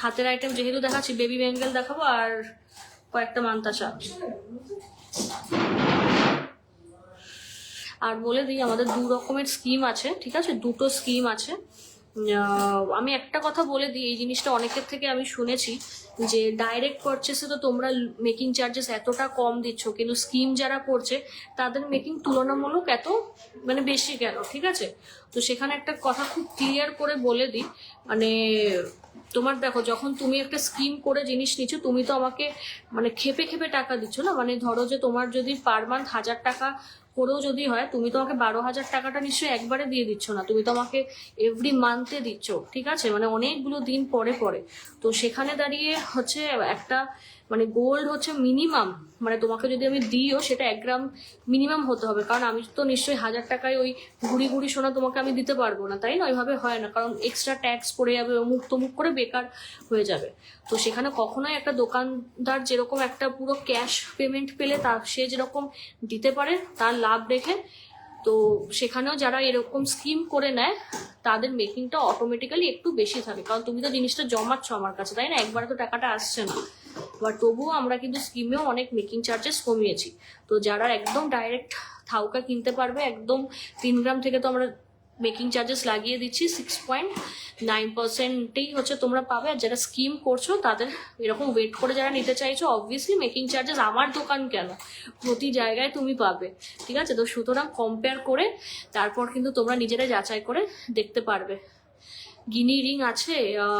হাতের আইটেম যেহেতু দেখাচ্ছি, বেবি ব্যাঙ্গেল দেখাবো আর কয়েকটা মান্তাসা। আর বলে দিই আমাদের 2 রকমের স্কিম আছে, ঠিক আছে, 2টো স্কিম আছে। আমি একটা কথা বলে দিই, এই জিনিসটা অনেকের থেকে আমি শুনেছি যে ডাইরেক্ট পারচেসে তো তোমরা মেকিং চার্জেস এতটা কম দিচ্ছ, কিন্তু স্কিম যারা করছে তাদের মেকিং তুলনামূলক এত মানে বেশি কেন, ঠিক আছে? তো সেখানে একটা কথা খুব ক্লিয়ার করে বলে দিই, মানে তোমার দেখো, যখন তুমি একটা স্কিম করে জিনিস নিচ্ছ, তুমি তো আমাকে মানে খেপে খেপে টাকা দিচ্ছ না। মানে ধরো যে তোমার যদি পার মান্থ 1000 টাকা করেও যদি হয়, তুমি তো আমাকে 12,000 টাকাটা নিশ্চয়ই একবারে দিয়ে দিচ্ছ না, তুমি তো আমাকে এভরি মান্থে দিচ্ছ, ঠিক আছে? মানে অনেকগুলো দিন পরে পরে। তো সেখানে দাঁড়িয়ে হচ্ছে একটা মানে গোল্ড হচ্ছে মিনিমাম, মানে তোমাকে যদি আমি দিও সেটা 1 গ্রাম মিনিমাম হতে হবে, কারণ আমি তো নিশ্চয়ই 1000 টাকায় ওই ঘুড়ি ঘুড়ি সোনা তোমাকে আমি দিতে পারবো না, তাই না? ওইভাবে হয় না, কারণ এক্সট্রা ট্যাক্স পড়ে যাবে, অমুক তমুক করে বেকার হয়ে যাবে। তো সেখানে কখনোই একটা দোকানদার যেরকম একটা পুরো ক্যাশ পেমেন্ট পেলে তার সে যেরকম দিতে পারে তার লাভ রেখে, তো সেখানেও যারা এরকম স্কিম করে নেয় তাদের মেকিংটা অটোমেটিক্যালি একটু বেশি থাকে, কারণ তুমি তো জিনিসটা জমাচ্ছ আমার কাছে, তাই না? একবারে তো টাকাটা আসছে না। বাট তবুও আমরা কিন্তু স্কিমেও অনেক মেকিং চার্জেস কমিয়েছি। তো যারা একদম ডাইরেক্ট থাউকা কিনতে পারবে, একদম 3 গ্রাম থেকে তো আমরা মেকিং চার্জেস লাগিয়ে দিচ্ছি 6.9%ই হচ্ছে তোমরা পাবে। আর যারা স্কিম করছো তাদের এরকম ওয়েট করে যারা নিতে চাইছো, অবভিয়াসলি মেকিং চার্জেস আমার দোকান কেন, প্রতি জায়গায় তুমি পাবে, ঠিক আছে? তো সুতরাং কম্পেয়ার করে তারপর কিন্তু তোমরা নিজেরাই যাচাই করে দেখতে পারবে। গিনি রিং আছে?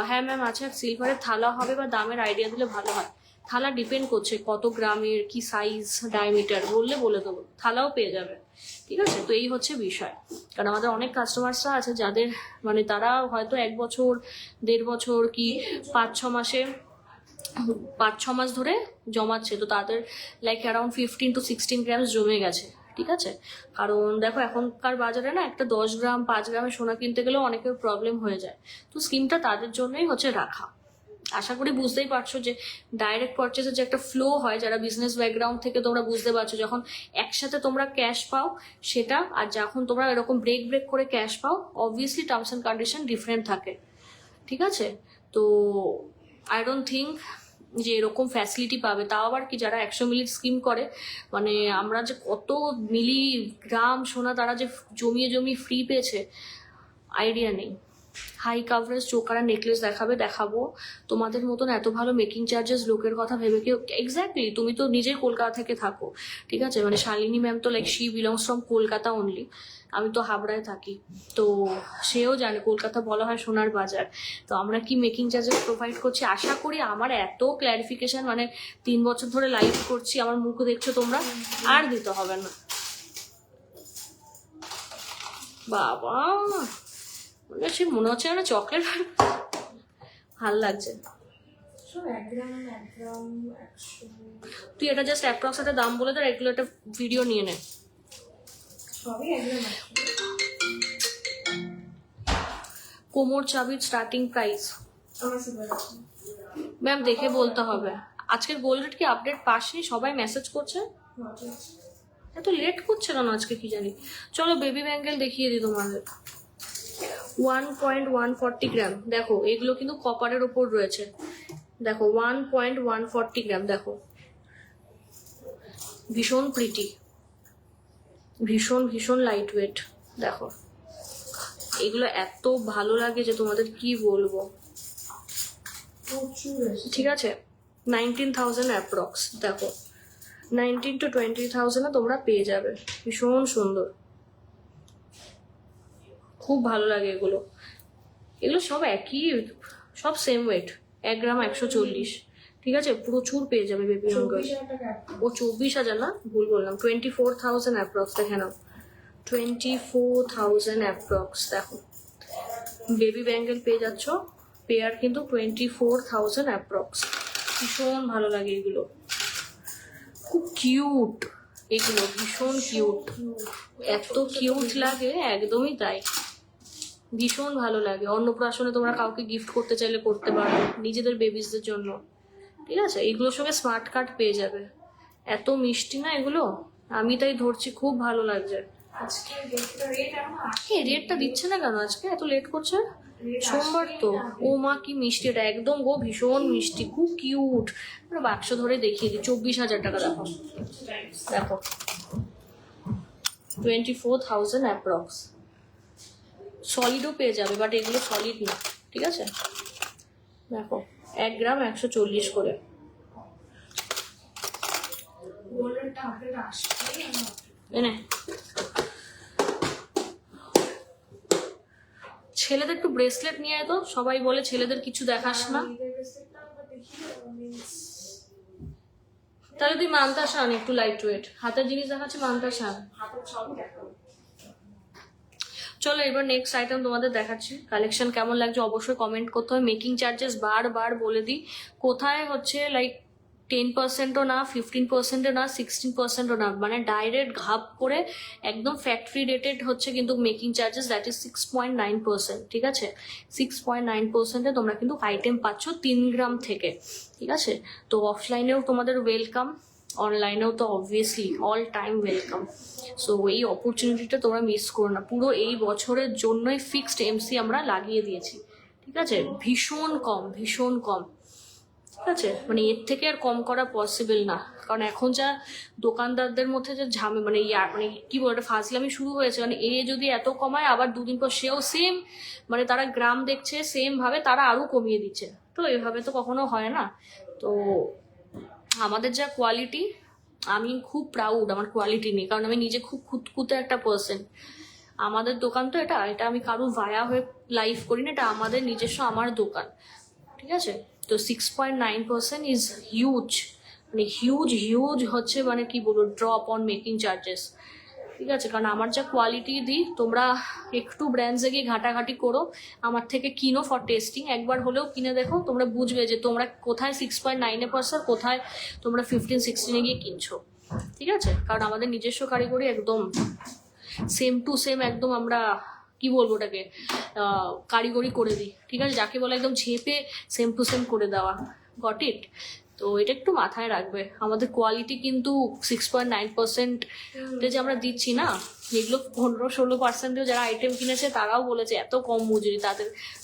হ্যাঁ ম্যাম আছে। সিলভারের থালা হবে বা দামের আইডিয়া দিলে ভালো হয়। থালা ডিপেন্ড করছে কত গ্রামের, কি সাইজ, ডায়ামিটার বললে বলে দেবো, থালাও পেয়ে যাবে, ঠিক আছে? তো এই হচ্ছে বিষয়, কারণ আমাদের অনেক কাস্টমার্সরা আছে যাদের মানে তারা হয়তো 1 বছর, 1.5 বছর কি 5-6 মাসে 5-6 মাস ধরে জমাচ্ছে, তো তাদের লাইক অ্যারাউন্ড 15 to 16 গ্রামস জমে গেছে, ঠিক আছে? কারণ দেখো এখনকার বাজারে না একটা 10 গ্রাম 5 গ্রামের সোনা কিনতে গেলেও অনেকের প্রবলেম হয়ে যায়। তো স্কিমটা তাদের জন্যই হচ্ছে রাখা। আশা করি বুঝতেই পারছো যে ডাইরেক্ট পারচেসের যে একটা ফ্লো হয়, যারা বিজনেস ব্যাকগ্রাউন্ড থেকে তোমরা বুঝতে পারছো, যখন একসাথে তোমরা ক্যাশ পাও সেটা, আর যখন তোমরা এরকম ব্রেক ব্রেক করে ক্যাশ পাও, obviously terms and condition different থাকে, ঠিক আছে? তো আই ডোন্ট থিঙ্ক যে এরকম ফ্যাসিলিটি পাবে, তাও আবার কি যারা 100 মিলির স্কিম করে, মানে আমরা যে কত মিলিগ্রাম সোনা তারা যে জমিয়ে জমিয়ে ফ্রি পেয়েছে আইডিয়া নেই। হাই কাভারেজ চোকারা নেকলেস দেখাবো, তোমাদের মতন এত ভালো মেকিং চার্জেস লোকের কথা ভেবে কেউ, এক্স্যাক্টলি তুমি তো নিজেই কলকাতা থেকে থাকো, ঠিক আছে? মানে শালিনী ম্যাম তো like she belongs from Kolkata only, আমি তো হাবড়ায় থাকি, তো সেও জানে কলকাতা বলা হয় সোনার বাজার। তো আমরা কি মেকিং চার্জেস প্রোভাইড করছি? আশা করি আমার এত ক্ল্যারিফিকেশন, মানে 3 বছর ধরে লাইভ করছি, আমার মুখ দেখছো তোমরা, আর দিতে হবে না। বাবা মনে হচ্ছে না চকলেট, ভাল লাগছে। তুই এটা জাস্ট অ্যাপ্রক্স একটা দাম বলে, তার এগুলো একটা ভিডিও নিয়ে নে। কোমর চাবির স্টার্টিং প্রাইস ম্যাম দেখে বলতে হবে। আজকের গোল্ড রেট কি আপডেট পাসনি? সবাই মেসেজ করছে, এত লেট করছে কেন আজকে কি জানি। চলো বেবি ব্যাঙ্গেল দেখিয়ে দিই তোমাদের। 1.140 গ্রাম, দেখো এগুলো কিন্তু কপারের ওপর রয়েছে, দেখো 1.140 গ্রাম, দেখো ভীষণ প্রিটি, ভীষণ ভীষণ লাইট ওয়েট। দেখো এগুলো এত ভালো লাগে যে তোমাদের কি বলবো, ঠিক আছে? 19,000 অ্যাপ্রক্স, দেখো 19 to 20,000 তোমরা পেয়ে যাবে, ভীষণ সুন্দর, খুব ভালো লাগে এগুলো। এগুলো সব একই, সব সেম ওয়েট, 1 গ্রাম 140, ঠিক আছে? প্রচুর পেয়ে যাবে বেবি ব্যাঙ্গেল। ও 24,000 না, ভুল বললাম, 24,000 অ্যাপ্রক্স, দেখে নাও 24,000 অ্যাপ্রক্স। দেখো বেবি ব্যাঙ্গেল পেয়ে যাচ্ছ, পেয়ার কিন্তু 24,000 অ্যাপ্রক্স, ভীষণ ভালো লাগে এগুলো, খুব কিউট এগুলো, ভীষণ কিউট, এত কিউট লাগে, একদমই তাই, ভীষণ ভালো লাগে। অন্নপ্রাশনে তোমরা কাউকে গিফট করতে চাইলে করতে পারো, নিজেদের বেবিসদের জন্য, ঠিক আছে? এগুলোর সঙ্গে স্মার্ট কার্ড পেয়ে যাবে, এত মিষ্টি না এগুলো, আমি তাই ধরছি, খুব ভালো লাগছে। এই রেটটা দিচ্ছে না কেন আজকে, এত লেট করছে? সোমবার তো। ও মা কি মিষ্টি এটা, একদম গো ভীষণ মিষ্টি, খুব কিউট। বাক্স ধরে দেখিয়ে দিই, 24,000 টাকা। দেখো দেখো 24,000 অ্যাপ্রক্স, সলিডও পেয়ে যাবে, বাট এগুলো সলিড না, ঠিক আছে। দেখো 1 গ্রাম 140 করে। গোল্ডেনটা হাতে আসছে এনে ছেলেদের একটু ব্রেসলেট নিয়ে আয় তো, সবাই বলে ছেলেদের কিছু দেখাস না। তাহলে তুই মানতাস আন, একটু লাইট ওয়েট হাতের জিনিস দেখাচ্ছে, মানতাস আন। চলো এবার নেক্সট আইটেম তোমাদের দেখাচ্ছি। কালেকশন কেমন লাগছে অবশ্যই কমেন্ট করতে হবে। মেকিং চার্জেস বারবার বলে দিই, কোথায় হচ্ছে লাইক 10%ও না, 15%ও না, 16%ও না, মানে ডাইরেক্ট ঘাপ করে একদম ফ্যাক্টরি রেটেড হচ্ছে কিন্তু মেকিং চার্জেস, দ্যাট ইজ 6.9%, ঠিক আছে। 6.9%-এ তোমরা কিন্তু আইটেম পাচ্ছ 3 গ্রাম থেকে, ঠিক আছে। তো অফলাইনেও তোমাদের ওয়েলকাম, অনলাইনেও তো obviously all time welcome. So এই অপরচুনিটিটা তোমরা মিস করো না, পুরো এই বছরের জন্যই ফিক্সড এমসি আমরা লাগিয়ে দিয়েছি, ঠিক আছে। ভীষণ কম, ভীষণ কম, ঠিক আছে। মানে এর থেকে আর কম করা পসিবল না, কারণ এখন যা দোকানদারদের মধ্যে যে মানে মানে কি বলবো, ফাজলামি শুরু হয়েছে। মানে এ যদি এত কমায়, আবার দুদিন পর সেও সেম, মানে তারা গ্রাম দেখছে সেম ভাবে তারা আরো কমিয়ে দিচ্ছে। তো এভাবে তো কখনো হয় না। তো আমাদের যা কোয়ালিটি, আমি খুব প্রাউড আমার কোয়ালিটি নিয়ে, কারণ আমি নিজে খুব খুঁতখুঁতে একটা পার্সন। আমাদের দোকান তো এটা এটা আমি কারো ভায়া হয়ে লাইভ করি না, এটা আমাদের নিজস্ব আমার দোকান, ঠিক আছে। তো 6.9% ইজ হিউজ, মানে হিউজ হিউজ হচ্ছে, মানে কি বলবো, ড্রপ অন মেকিং চার্জেস, ঠিক আছে। কারণ আমার যা কোয়ালিটি দিই, তোমরা একটু ব্র্যান্ডসে গিয়ে ঘাটাঘাটি করো, আমার থেকে কিনো ফর টেস্টিং, একবার হলেও কিনে দেখো, তোমরা বুঝবে যে তোমরা কোথায় 6.9-এ পারছো, কোথায় তোমরা 15-16-এ গিয়ে কিনছো, ঠিক আছে। কারণ আমাদের নিজস্ব কারিগরি একদম সেম টু সেম, একদম আমরা কি বলবো ওটাকে কারিগরি করে দিই, ঠিক আছে। যাকে বলে একদম ঝেপে সেম টু সেম করে দেওয়া, গট ইট। তো এটা একটু মাথায় রাখবে, আমাদের কোয়ালিটি কিন্তু 6.9% যে আমরা দিচ্ছি না, এগুলো 15-16%-এও যারা আইটেম কিনেছে তারাও বলেছে এত কম মজুরি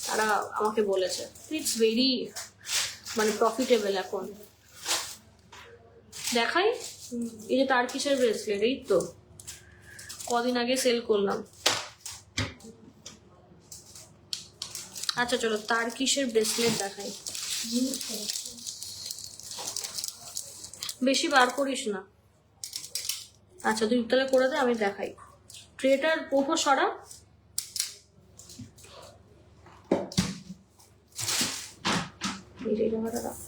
তারা আমাকে বলেছে। ইটস ভেরি মানে প্রফিটেবল এখন। দেখাই, এই যে তার কিসের ব্রেসলেট, এই তো কদিন আগে সেল করলাম। আচ্ছা চলো তার কিসের ব্রেসলেট দেখাই, বেশি বার করিস না। আচ্ছা তুই তাহলে করে দে, আমি দেখাই। ট্রেটার ওপর সরা, এই জায়গাটা রাখ।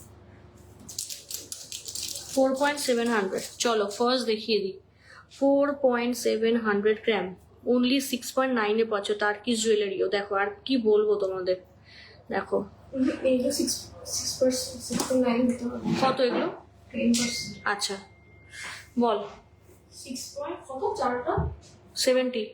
4.700, চলো ফার্স্ট দেখিয়ে দিই। 4.700 গ্রাম, অনলি 6.9-এ পাচ্ছ তার কি জুয়েলারিও। দেখো আর কি বলবো তোমাদের, দেখো এইগুলো 6.9 দিতে হবে। কত এগুলো? 10%। আচ্ছা বল। 6 কত চারটা? 70।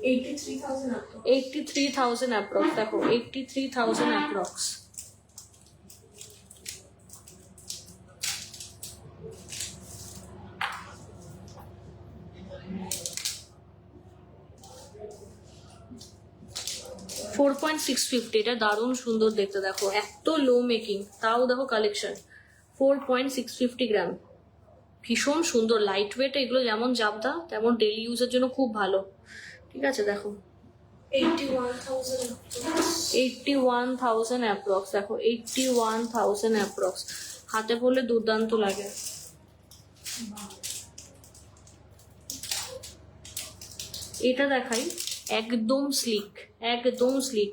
83,000 আপনি। 83,000 অ্যাপ্রক্স, দেখো 83,000 অ্যাপ্রক্স। $4.650, এটা দারুণ সুন্দর দেখতে, দেখো এত লো মেকিং, তাও দেখো কালেকশন। 4.650 গ্রাম, ভীষণ সুন্দর লাইট ওয়েট, এগুলো যেমন জাবদা তেমন ডেলি ইউজের জন্য খুব ভালো, ঠিক আছে। দেখো 81,000 অ্যাপ্রক্স, দেখো 81,000 অ্যাপ্রক্স, হাতে পড়লে দুর্দান্ত লাগে। এটা দেখাই, একদম স্লিক, একদম স্লিক।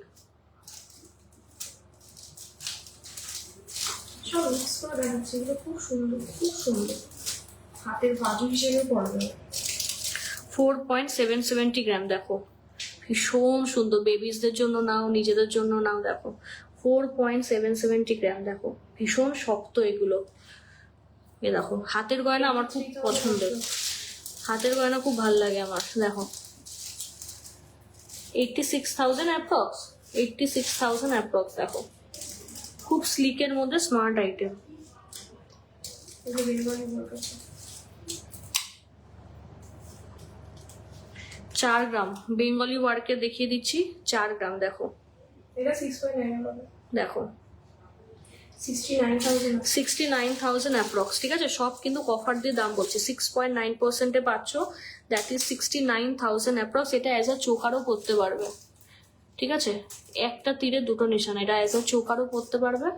সব মিক্স করে দেখাচ্ছে, এগুলো খুব সুন্দর, খুব সুন্দর, হাতের বাজু হিসেবে পড়বে। 4.770 গ্রাম, দেখো ভীষণ সুন্দর, বেবিসদের জন্য নাও, নিজেদের জন্য নাও। দেখো 4.770 গ্রাম, দেখো ভীষণ শক্ত এগুলো। এ দেখো হাতের গয়না আমার খুব পছন্দের, হাতের গয়না খুব ভালো লাগে আমার। দেখো 86,000 অ্যাপ্রক্স, 86,000 অ্যাপ্রক্স। দেখো খুব স্লিকের মধ্যে স্মার্ট আইটেম। এগুলো বেঙ্গলি ওয়ার্ক আছে। 4 গ্রাম বেঙ্গলি ওয়ার্কে দেখিয়ে দিচ্ছি, 4 গ্রাম। দেখো এটা 6.9 হবে। দেখো 69,000 69,000 অ্যাপ্রক্স, ঠিক আছে? সব কিন্তু অফার দিয়ে দাম বলছি, 6.9%-এ পাচ্ছ, দ্যাট ইজ 69,000 অ্যাপ্রক্স। এটা অ্যাজ আ চোকারও পরতে পারবে, ঠিক আছে? একটা তীরে দুটো নিশানা, এটা অ্যাজ আ চোকারও পরতে পারবে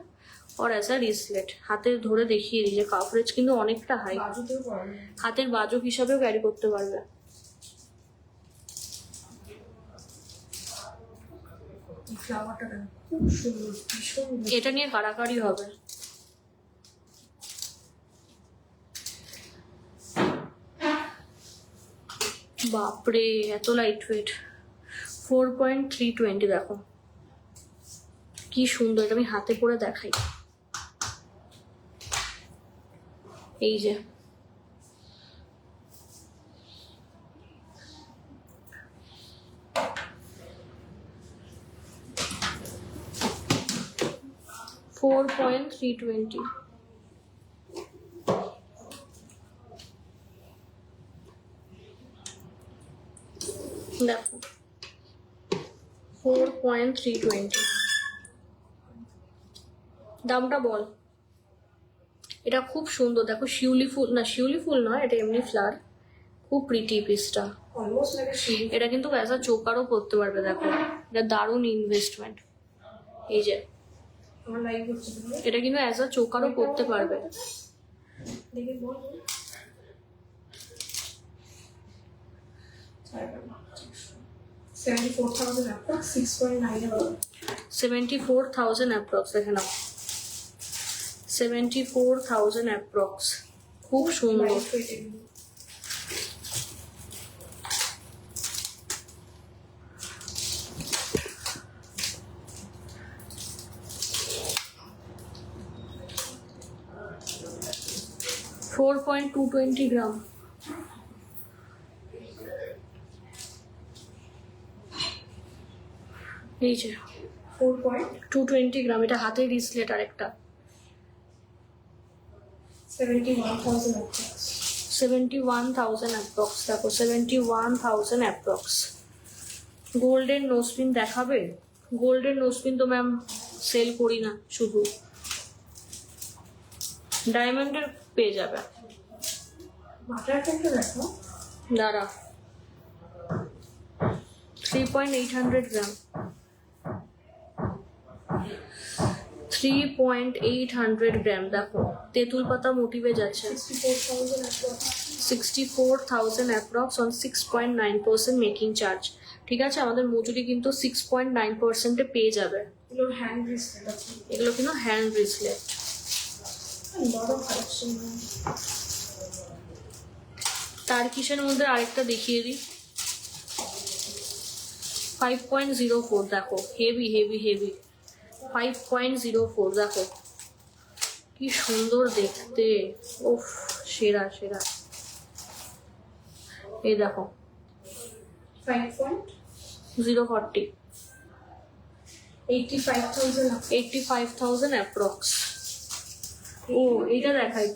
আর অ্যাজ আ রিসলেট। হাতে ধরে দেখিয়ে দিই যে কাভারেজ কিন্তু অনেকটা হাই, বাজুতেও পড়বে। হাতের বাজক হিসাবেও ক্যারি করতে পারবে। ফ্লাওয়ারটা দেখো, খুব সুন্দর, ভীষণ এটা নিয়ে কারাকারি হবে। বাপরে এত লাইট ওয়েট, 4.320, দেখো কি সুন্দর। এটা আমি হাতে পরে দেখাই, এই যে $4.320। দেখো 4.320, দামটা বল। এটা খুব সুন্দর, দেখো শিউলি ফুল, না শিউলি ফুল নয়, এটা এমনি ফ্লাওয়ার, খুব প্রিটি পিসটা। অলমোস্ট লাগে শিউলি। এটা কিন্তু অ্যাজ আ চোকারও পরতে পারবে, দেখো এটা দারুণ ইনভেস্টমেন্ট। এই যে আমার লাইভ হচ্ছে না। এটা কিন্তু অ্যাজ আ চোকারও পরতে পারবে। দেখে বল। 74,000 approx, 6.9 74,000 অ্যাপ্রক্স, দেখে নাও 74,000 অ্যাপ্রক্স, খুব সুন্দর। লাইট 4.220 গ্রাম। এই যে 4.71,000 220 গ্রাম, এটা হাতের রিসলেট আরেকটা। approx. 71,000 অ্যাপ্রক্স, দেখো 71,000 অ্যাপ্রক্স। গোল্ডেন নোজপিন দেখাবে? গোল্ডেন নোজপিন তো ম্যাম সেল করি না, শুধু ডায়মন্ডের পেয়ে যাবে। বাটারটা একটু দেখো। দাঁড়া, 3.800 গ্রাম, 3.800 গ্রাম। দেখো তেঁতুল পাতা মোটিভে যাচ্ছে। 64,000 approx. 64,000 approx on 6.9% making charge, ঠিক আছে? আমাদের মজুরি কিন্তু 6.9%-এ পেয়ে যাবে। এগুলোর হ্যান্ড ব্রেসলেট আছে। এগুলো কিন্তু hand bracelet. lot of collection. তার কিসের মধ্যে আরেকটা দেখিয়ে দিই, 5.04, দেখো হেভি হেভি হেভি 5.04, দেখো কি সুন্দর দেখতে, উফ সেরা সেরা। এই দেখো 040, 85,000 approx. 85,000 অ্যাপ্রক্স। ও এইটা দেখাই,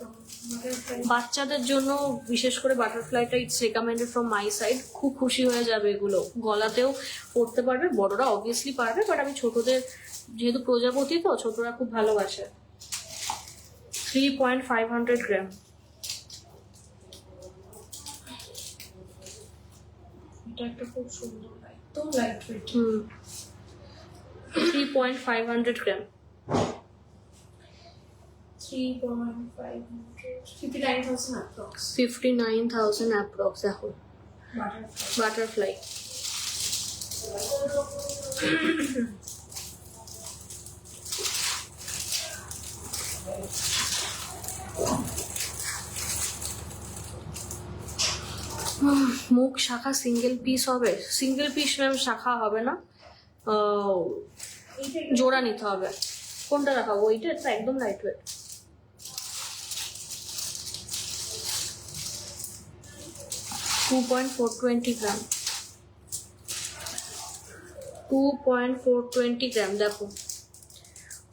বাচ্চাদের জন্য বিশেষ করে বাটারফ্লাইটা it's recommended from my side. খুব খুশি হয়ে যাবে এগুলো, গলাতেও পরতে পারবে, বড়রা অবভিয়াসলি পারবে, বাট আমি ছোটদের, যেহেতু প্রজাপতি তো ছোটরা খুব ভালোবাসে। 3.500 গ্রাম, এটা একটা খুব সুন্দর একদম লাইট ওয়েট। 3.500 গ্রাম, 3.500, 59,000 approx. 59,000 অ্যাপ্রক্স। দেখো Butterfly. বাটারফ্লাই, মুখ শাখা সিঙ্গেল পিস হবে? সিঙ্গেল পিস ম্যাম শাখা হবে না, জোড়া নিতে হবে। কোনটা দেখাবো? ওইটা, এটা একদম লাইট ওয়েট। $2.420 গ্রাম, 2.420 গ্রাম। দেখো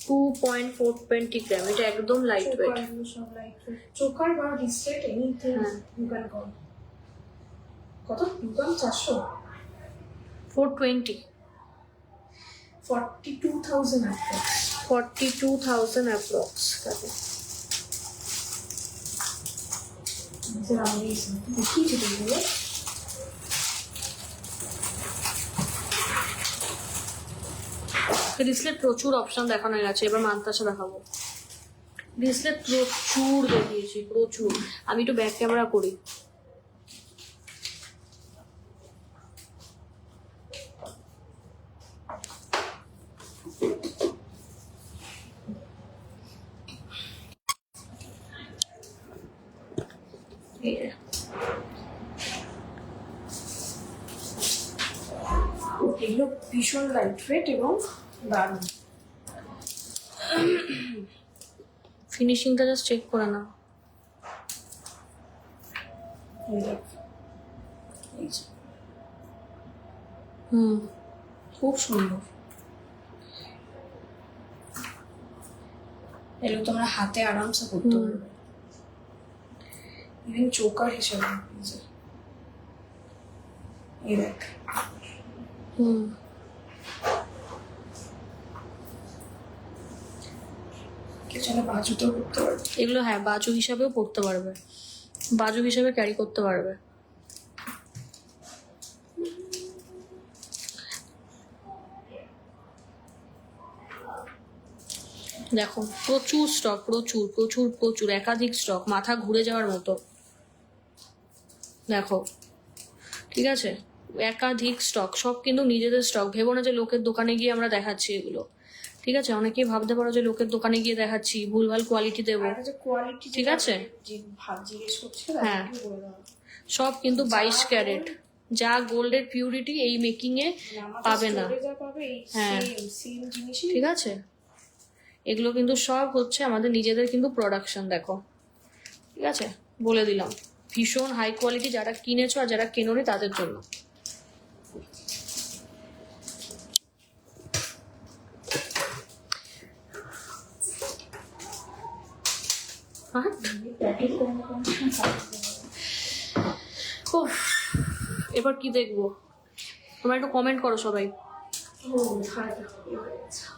2.420 গ্রাম, এটা একদম লাইট ওয়েট। চোকার বা wristlet anything you can call. কত? 2,400? 420, 42,000 approx. 42,000 অ্যাপ্রক্স তাতে। দেখিয়েছি তো এগুলো। ডিসপ্লে প্রচুর অপশন দেখানো হয়ে গেছে, এবার মান্তাসা দেখাবো। ডিসপ্লে প্রচুর দেখিয়েছি, প্রচুর। আমি একটু ব্যাক ক্যামেরা করি। এগুলো ভীষণ লাইট ওয়েট এবং দারুণ। ফিনিশিংটা জাস্ট চেক করে না। এই দেখ, এই যে, খুব সুন্দর। এগুলো তোমরা হাতে আরামসে করতে পারবে, ইভেন চোকার হিসেবে। এই যে, এই দেখ, কেউ চাইলে বাজুতেও করতে পারবে। এগুলো হ্যাঁ বাজু হিসাবেও পড়তে পারবে, বাজু হিসাবে ক্যারি করতে পারবে। দেখো প্রচুর স্টক, প্রচুর প্রচুর প্রচুর, একাধিক স্টক, মাথা ঘুরে যাওয়ার মতো। দেখো ঠিক আছে, একাধিক স্টক, সব কিন্তু নিজেদের স্টক। ভেবো না যে লোকের দোকানে গিয়ে আমরা দেখাচ্ছি এগুলো, ঠিক আছে? অনেকেই ভাবতে পারো যে লোকের দোকানে গিয়ে দেখাচ্ছি, ভুলভাল কোয়ালিটি দেবো, ঠিক আছে? হ্যাঁ, সব কিন্তু 22 ক্যারেট। যা গোল্ডের পিউরিটি এই মেকিং এ পাবে না। হ্যাঁ ঠিক আছে, এগুলো কিন্তু সব হচ্ছে আমাদের নিজেদের কিন্তু প্রোডাকশন। দেখো ঠিক আছে, বলে দিলাম ভীষণ হাই কোয়ালিটি। যারা কিনেছো আর যারা কেনোনি তাদের জন্য। এবার কি দেখবো? তোমরা একটু কমেন্ট করো সবাই,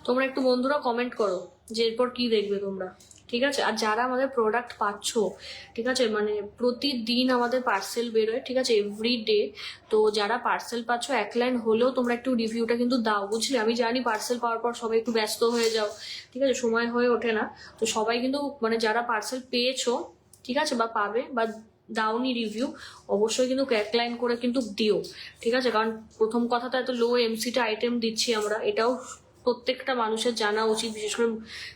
তোমরা একটু বন্ধুরা কমেন্ট করো যে এরপর কি দেখবে তোমরা, ঠিক আছে? আর যারা আমাদের প্রোডাক্ট পাচ্ছ, ঠিক আছে, মানে প্রতিদিন আমাদের পার্সেল বেরোয়, ঠিক আছে, এভরিডে। তো যারা পার্সেল পাচ্ছ, এক লাইন হলেও তোমরা একটু রিভিউটা কিন্তু দাও, বুঝলে? আমি জানি পার্সেল পাওয়ার পর সবাই একটু ব্যস্ত হয়ে যাও, ঠিক আছে, সময় হয়ে ওঠে না। তো সবাই কিন্তু মানে যারা পার্সেল পেয়েছো, ঠিক আছে, বা পাবে বা দাওনি রিভিউ, অবশ্যই কিন্তু এক লাইন করে কিন্তু দিও, ঠিক আছে? কারণ প্রথম কথা তো এত লো এমসিটা আইটেম দিচ্ছি আমরা, এটাও প্রত্যেকটা মানুষের জানা উচিত, বিশেষ করে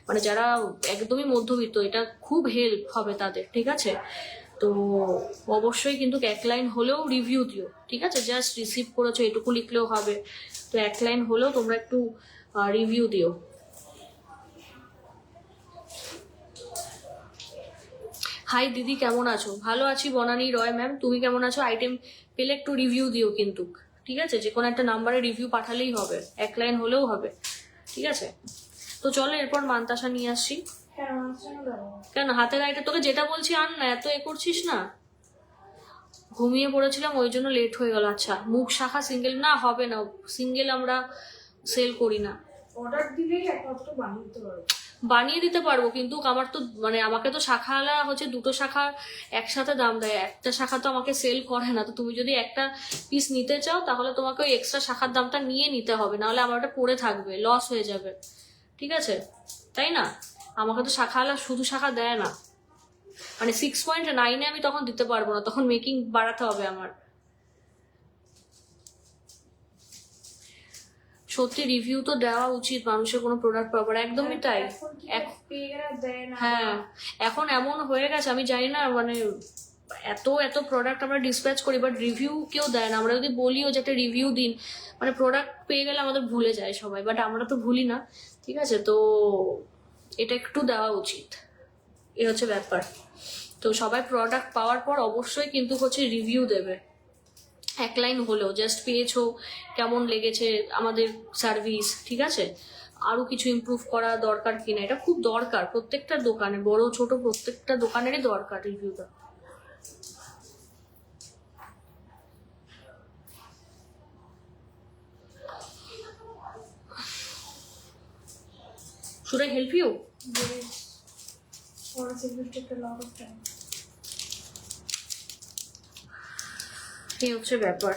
মানে যারা একদমই মধ্যবিত্ত, এটা খুব হেল্প হবে তাদের, ঠিক আছে? তো অবশ্যই কিন্তু এক লাইন হলেও রিভিউ দিও, ঠিক আছে? জাস্ট রিসিভ করেছো এটুকু লিখলেও হবে, তো এক লাইন হলেও তোমরা একটু রিভিউ দিও। হাই দিদি, কেমন আছো? ভালো আছি বনানী রয় ম্যাম, তুমি কেমন আছো? আইটেম পেলে একটু রিভিউ দিও কিন্তু, ঠিক আছে? যে কোনো একটা নাম্বারে রিভিউ পাঠালেই হবে, এক লাইন হলেও হবে, ঠিক আছে? তো চলো এরপর মান্তাসা নিয়ে আসছি। কেন হাতে গাড়িটা, তোকে যেটা বলছি আন না, এত করছিস না। ঘুমিয়ে পড়েছিলাম ওই জন্য লেট হয়ে গেল। আচ্ছা, মুখ শাখা সিঙ্গেল না হবে না, সিঙ্গেল আমরা সেল করি না। অর্ডার দিলেই একমাত্র বানিয়ে দিতে পারবো। বানিয়ে দিতে পারবো, কিন্তু আমার তো মানে আমাকে তো শাখাওয়ালা হচ্ছে দুটো শাখা একসাথে দাম দেয়, একটা শাখা তো আমাকে সেল করে না। তো তুমি যদি একটা পিস নিতে চাও তাহলে তোমাকে ওই এক্সট্রা শাখার দামটা নিয়ে নিতে হবে, নাহলে আমার ওটা পড়ে থাকবে, লস হয়ে যাবে, ঠিক আছে? তাই না? আমাকে তো শাখাওয়ালা শুধু শাখা দেয় না, মানে 6.9 আমি তখন দিতে পারবো না, তখন মেকিং বাড়াতে হবে আমার। সত্যি রিভিউ তো দেওয়া উচিত মানুষের কোনো প্রোডাক্ট পাওয়ার, একদমই তাই। হ্যাঁ, এখন এমন হয়ে গেছে, আমি জানি না, মানে এত এত প্রোডাক্ট আমরা ডিসপ্যাচ করি, বাট রিভিউ কেউ দেয় না। আমরা যদি বলিও যে একটা রিভিউ দিন, মানে প্রোডাক্ট পেয়ে গেলে আমাদের ভুলে যায় সবাই, বাট আমরা তো ভুলি না, ঠিক আছে? তো এটা একটু দেওয়া উচিত, এ হচ্ছে ব্যাপার। তো সবাই প্রোডাক্ট পাওয়ার পর অবশ্যই কিন্তু হচ্ছে রিভিউ দেবে, এক লাইন হলেও, জাস্ট পেয়েছো, কেমন লেগেছে আমাদের সার্ভিস, ঠিক আছে, আরো কিছু ইমপ্রুভ করা দরকার কিনা, এটা খুব দরকার প্রত্যেকটা দোকানে, বড় ছোট প্রত্যেকটা দোকানেরই দরকার রিভিউটা। Should I help you? Yes. Honestly, it will take a lot of time. এই হচ্ছে ব্যাপার।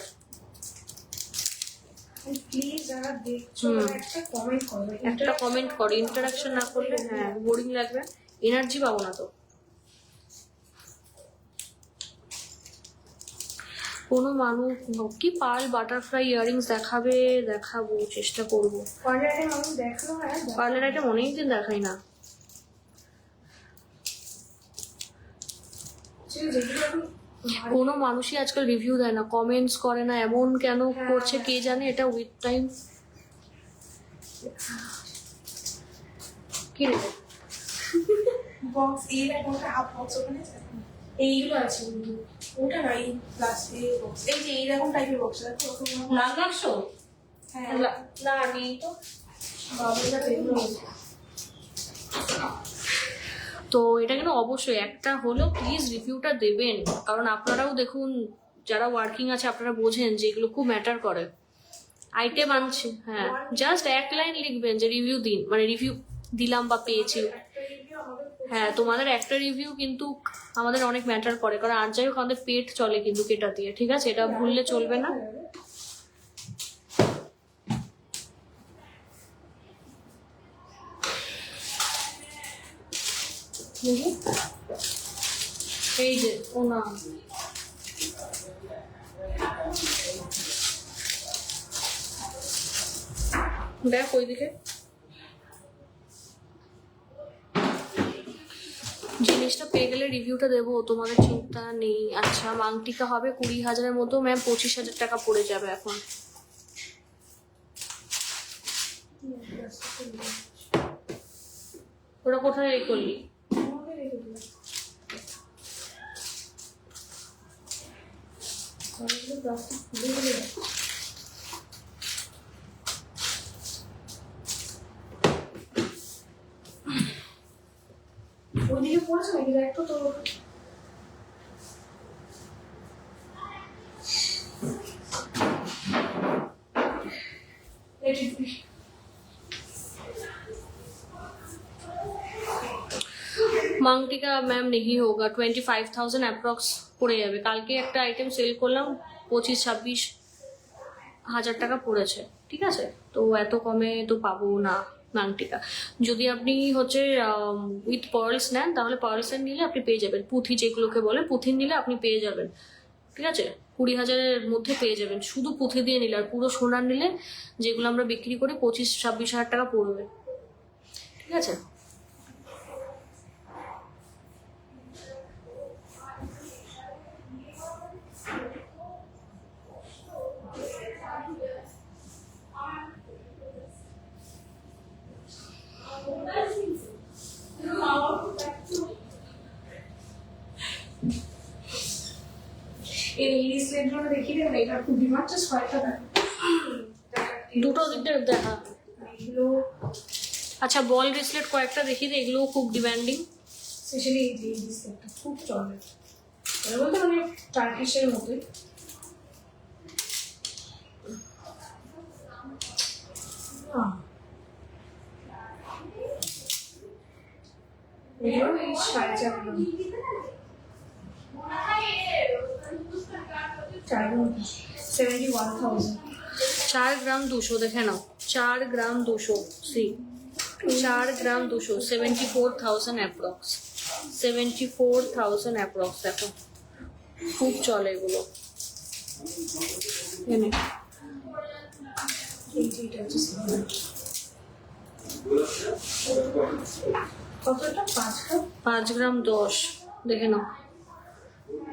And please যারা দেখছো একটা কমেন্ট করো, একটা কমেন্ট করো, ইন্টারাকশন না করলে হ্যাঁ বোরিং লাগবে, এনার্জি পাবো না তো। কোনো মানুষ কি পার্ল বাটারফ্লাই ইয়ারিংস দেখাবো, চেষ্টা করবো। পার্লারে আমি দেখলো হ্যাঁ পার্লার আইটেম অনেকদিন দেখাই না। যেগুলো এখন কোনো মানুষই আজকাল রিভিউ দেয় না, কমেন্টস করে না, এমন কেন করছে কে জানে। এটা উইথ টাইম কি রে বক্স এইরকম একটা হাফ বক্স ওখানে আছে। এইগুলো আছে ওটা না, এই প্লাস্টিক বক্স, এই যে এইরকম টাইপের বক্স আছে লাল বাক্স। হ্যাঁ না নেই তো। বাবুটা এগুলো আছে। তো এটা কিন্তু অবশ্যই একটা হলো প্লিজ রিভিউটা দেবেন, কারণ আপনারাও দেখুন যারা ওয়ার্কিং আছে আপনারা বোঝেন যে এগুলো খুব ম্যাটার করে। আইটেম আনছে, হ্যাঁ জাস্ট এক লাইন লিখবেন যে রিভিউ দিন, মানে রিভিউ দিলাম বা পেয়েছি। হ্যাঁ তোমাদের একটা রিভিউ কিন্তু আমাদের অনেক ম্যাটার করে, কারণ আর যাই হোক আমাদের পেট চলে কিন্তু এটা দিয়ে, ঠিক আছে? এটা ভুললে চলবে না। এই যে ও না দেখ ওইদিকে জিনিসটা পেয়ে গেলে রিভিউটা দেবো, তোমাদের চিন্তা নেই। আচ্ছা মাংটিকা হবে 20,000-এর মতো, ম্যাম 25,000 টাকা পড়ে যাবে এখন। ওরা কোথায় এই করলি? ওইদিকে পড়েছে নাকি দেখতো তো। মাংটিকা ম্যাম नहीं होगा, 25,000 অ্যাপ্রক্স পড়ে যাবে। কালকে একটা আইটেম সেল করলাম 25-26 হাজার টাকা পড়েছে, ঠিক আছে? তো এত কমে তো পাবো না মাংটিকা। যদি আপনি হচ্ছে উইথ পার্লস নেন তাহলে পার্লসের নিলে আপনি পেয়ে যাবেন, পুঁথি যেগুলোকে বলে পুঁথির নিলে আপনি পেয়ে যাবেন, ঠিক আছে? 20,000-এর মধ্যে পেয়ে যাবেন শুধু পুঁথি দিয়ে নিলে। আর পুরো সোনার নিলে যেগুলো আমরা বিক্রি করি 25-26 হাজার টাকা পড়বে, ঠিক আছে? এই লিস্টগুলো দেখিয়ে দেবেন, এটা খুব ডিমান্ড, জাস্ট কয়েকটা দেখো। দুটো দিক দিয়ে দেখা। এগুলো আচ্ছা বল ব্রেসলেট কয়েকটা দেখিয়ে দিই, এগুলোও খুব ডিমান্ডিং। স্পেশালি এই যে লিস্টটা খুব চলে, এটা বলতে মানে টার্কিশের মতোই। এগুলো এই 4.5 গ্রাম। 71,000। 4 গ্রাম 200 দেখে নাও, 4 গ্রাম 200 সি 4 গ্রাম 200 74,000 অ্যাপ্রক্স, 74,000 অ্যাপ্রক্স। দেখো খুব চলে এগুলো। এনে কতটা 5 গ্রাম? 5 গ্রাম 10 দেখে নাও,